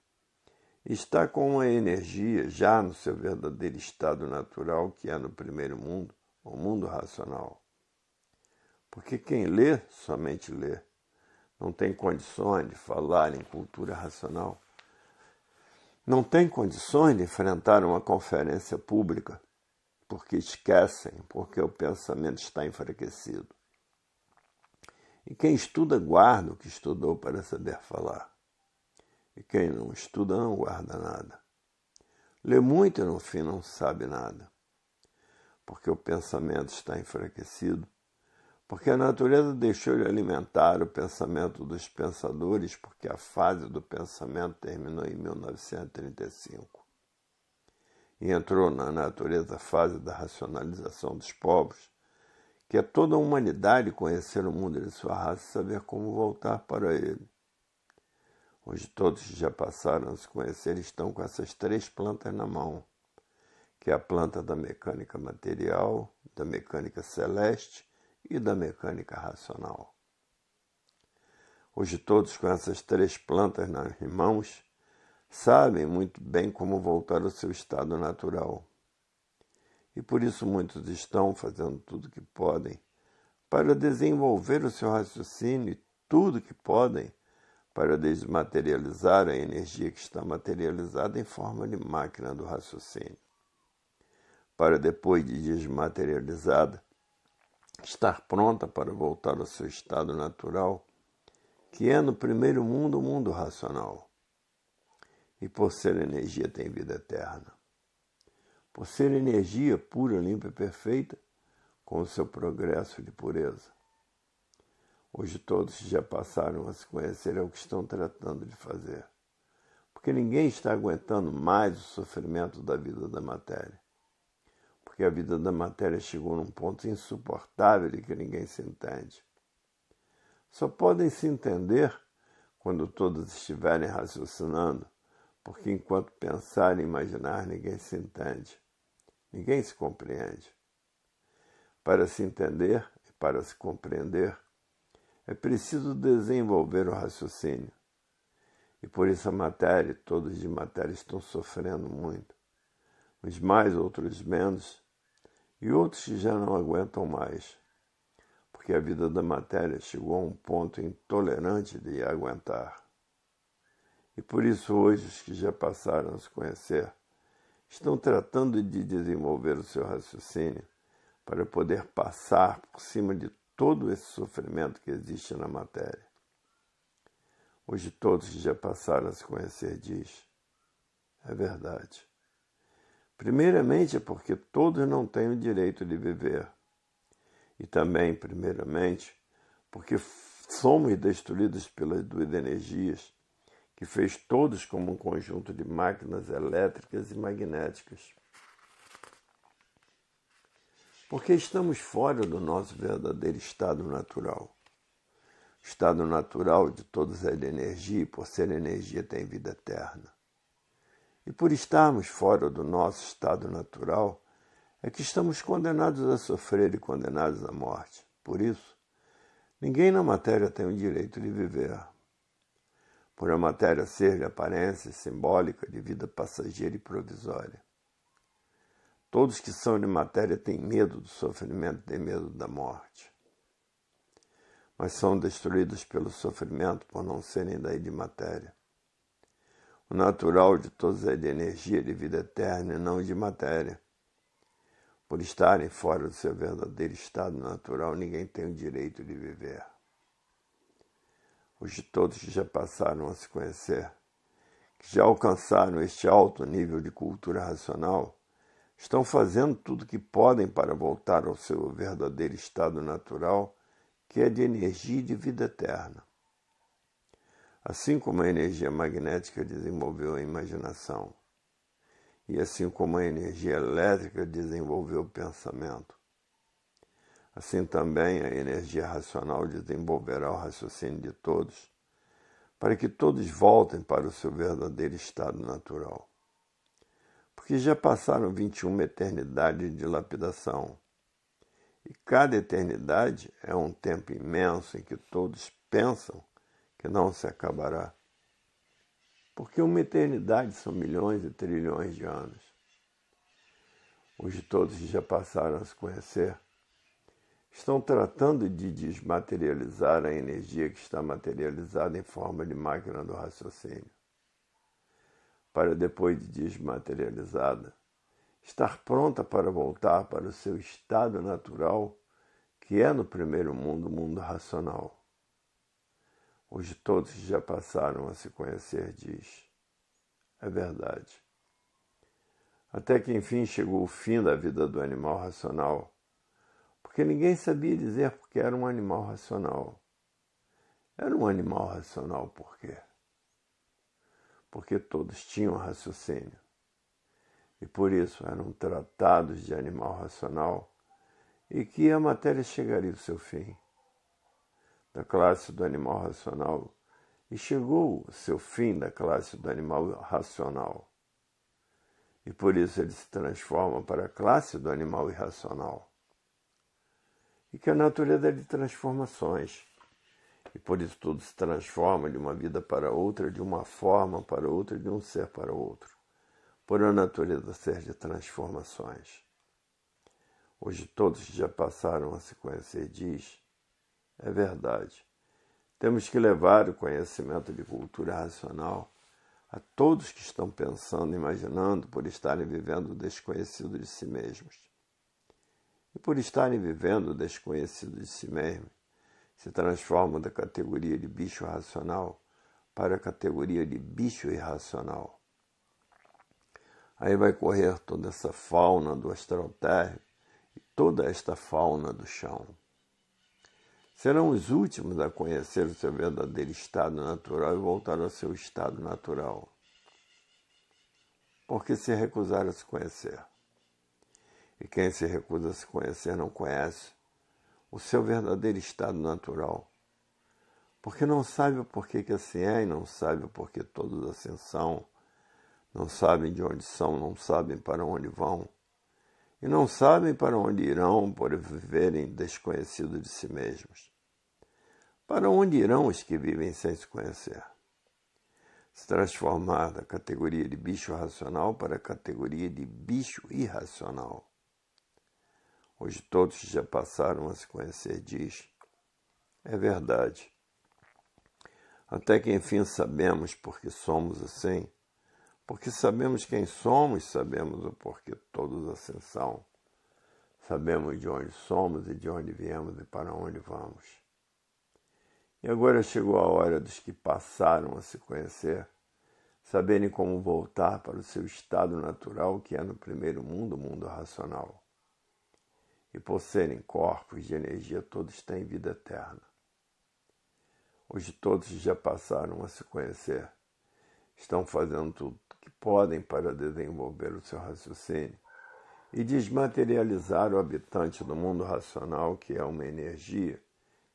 está com a energia já no seu verdadeiro estado natural, que é no primeiro mundo, o mundo racional. Porque quem lê, somente lê, não tem condições de falar em cultura racional, não tem condições de enfrentar uma conferência pública, porque esquecem, porque o pensamento está enfraquecido. E quem estuda, guarda o que estudou para saber falar. E quem não estuda, não guarda nada. Lê muito e no fim não sabe nada, porque o pensamento está enfraquecido, porque a natureza deixou de alimentar o pensamento dos pensadores, porque a fase do pensamento terminou em 1935. E entrou na natureza a fase da racionalização dos povos, que é toda a humanidade conhecer o mundo de sua raça e saber como voltar para ele. Hoje todos que já passaram a se conhecer estão com essas 3 plantas na mão, que é a planta da mecânica material, da mecânica celeste e da mecânica racional. Hoje todos com essas 3 plantas nas mãos sabem muito bem como voltar ao seu estado natural. E por isso muitos estão fazendo tudo o que podem para desenvolver o seu raciocínio e tudo o que podem para desmaterializar a energia que está materializada em forma de máquina do raciocínio, para depois de desmaterializada, estar pronta para voltar ao seu estado natural, que é no primeiro mundo o mundo racional. E por ser energia tem vida eterna. Por ser energia pura, limpa e perfeita, com o seu progresso de pureza. Hoje todos já passaram a se conhecer é o que estão tratando de fazer. Porque ninguém está aguentando mais o sofrimento da vida da matéria. Porque a vida da matéria chegou num ponto insuportável e que ninguém se entende. Só podem se entender quando todos estiverem raciocinando, porque enquanto pensar e imaginar, ninguém se entende. Ninguém se compreende. Para se entender e para se compreender, é preciso desenvolver o raciocínio. E por isso a matéria, todos de matéria estão sofrendo muito. Uns mais, outros menos, e outros que já não aguentam mais. Porque a vida da matéria chegou a um ponto intolerante de aguentar. E por isso hoje os que já passaram a se conhecer estão tratando de desenvolver o seu raciocínio para poder passar por cima de todo esse sofrimento que existe na matéria. Hoje todos que já passaram a se conhecer diz: é verdade. Primeiramente é porque todos não têm o direito de viver. E também, primeiramente, porque somos destruídos pelas 2 energias que fez todos como um conjunto de máquinas elétricas e magnéticas. Porque estamos fora do nosso verdadeiro estado natural. O estado natural de todos é de energia, e por ser energia tem vida eterna. E por estarmos fora do nosso estado natural, é que estamos condenados a sofrer e condenados à morte. Por isso, ninguém na matéria tem o direito de viver. por a matéria ser de aparência simbólica de vida passageira e provisória. Todos que são de matéria têm medo do sofrimento, têm medo da morte. Mas são destruídos pelo sofrimento por não serem daí de matéria. O natural de todos é de energia, de vida eterna e não de matéria. Por estarem fora do seu verdadeiro estado natural, ninguém tem o direito de viver. Os de todos que já passaram a se conhecer, que já alcançaram este alto nível de cultura racional, estão fazendo tudo o que podem para voltar ao seu verdadeiro estado natural, que é de energia e de vida eterna. Assim como a energia magnética desenvolveu a imaginação, e assim como a energia elétrica desenvolveu o pensamento, assim também a energia racional desenvolverá o raciocínio de todos, para que todos voltem para o seu verdadeiro estado natural. Porque já passaram 21 eternidades de lapidação, e cada eternidade é um tempo imenso em que todos pensam que não se acabará. Porque uma eternidade são milhões e trilhões de anos. Os de todos que já passaram a se conhecer estão tratando de desmaterializar a energia que está materializada em forma de máquina do raciocínio, para depois de desmaterializada, estar pronta para voltar para o seu estado natural, que é no primeiro mundo, o mundo racional. Os de todos que já passaram a se conhecer diz: é verdade. Até que enfim chegou o fim da vida do animal racional, porque ninguém sabia dizer porque era um animal racional. Era um animal racional por quê? Porque todos tinham raciocínio. E por isso eram tratados de animal racional e que a matéria chegaria ao seu fim. Da classe do animal racional, e chegou o seu fim da classe do animal racional. E por isso ele se transforma para a classe do animal irracional. E que a natureza é de transformações. E por isso tudo se transforma de uma vida para outra, de uma forma para outra, de um ser para outro. Por a natureza ser de transformações. Hoje todos que já passaram a se conhecer diz: é verdade. Temos que levar o conhecimento de cultura racional a todos que estão pensando, imaginando, por estarem vivendo o desconhecido de si mesmos. E por estarem vivendo o desconhecido de si mesmos, se transformam da categoria de bicho racional para a categoria de bicho irracional. Aí vai correr toda essa fauna do astral térreo e toda esta fauna do chão. Serão os últimos a conhecer o seu verdadeiro estado natural e voltar ao seu estado natural. Porque se recusaram a se conhecer. E quem se recusa a se conhecer não conhece o seu verdadeiro estado natural. Porque não sabe o porquê que assim é e não sabe o porquê todos assim são. Não sabem de onde são, não sabem para onde vão. E não sabem para onde irão por viverem desconhecidos de si mesmos. Para onde irão os que vivem sem se conhecer? Se transformar da categoria de bicho racional para a categoria de bicho irracional. Hoje todos que já passaram a se conhecer diz: é verdade. Até que enfim sabemos por que somos assim. Porque sabemos quem somos, sabemos o porquê todos assim são. Sabemos de onde somos e de onde viemos e para onde vamos. E agora chegou a hora dos que passaram a se conhecer, saberem como voltar para o seu estado natural, que é no primeiro mundo, o mundo racional. E por serem corpos de energia, todos têm vida eterna. Hoje todos já passaram a se conhecer, estão fazendo tudo que podem para desenvolver o seu raciocínio e desmaterializar o habitante do mundo racional, que é uma energia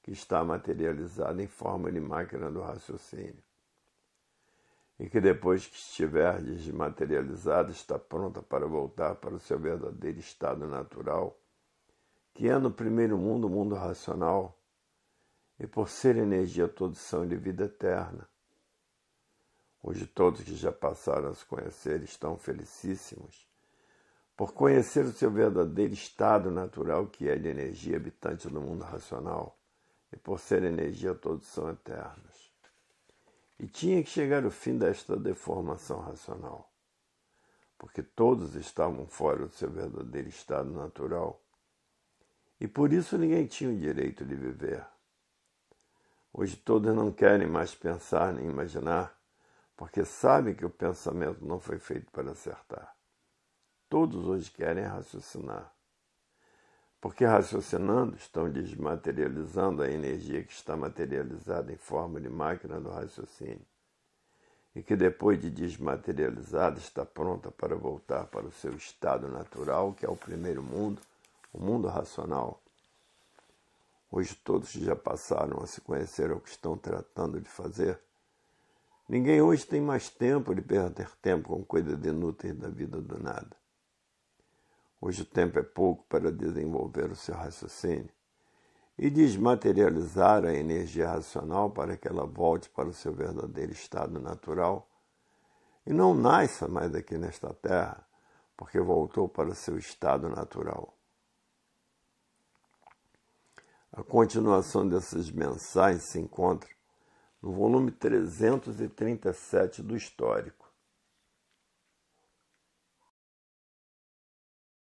que está materializada em forma de máquina do raciocínio. E que depois que estiver desmaterializada, está pronta para voltar para o seu verdadeiro estado natural, que é no primeiro mundo, o mundo racional, e por ser energia todos são de vida eterna. Hoje todos que já passaram a se conhecer estão felicíssimos por conhecer o seu verdadeiro estado natural, que é de energia habitante do mundo racional, e por ser energia todos são eternos. E tinha que chegar o fim desta deformação racional, porque todos estavam fora do seu verdadeiro estado natural, e por isso ninguém tinha o direito de viver. Hoje todos não querem mais pensar nem imaginar, porque sabem que o pensamento não foi feito para acertar. Todos hoje querem raciocinar, porque raciocinando estão desmaterializando a energia que está materializada em forma de máquina do raciocínio, e que depois de desmaterializada está pronta para voltar para o seu estado natural, que é o primeiro mundo, o mundo racional. Hoje todos que já passaram a se conhecer o que estão tratando de fazer. Ninguém hoje tem mais tempo de perder tempo com coisas inúteis da vida do nada. Hoje o tempo é pouco para desenvolver o seu raciocínio e desmaterializar a energia racional para que ela volte para o seu verdadeiro estado natural e não nasça mais aqui nesta terra, porque voltou para o seu estado natural. A continuação dessas mensagens se encontra no volume 337 do Histórico.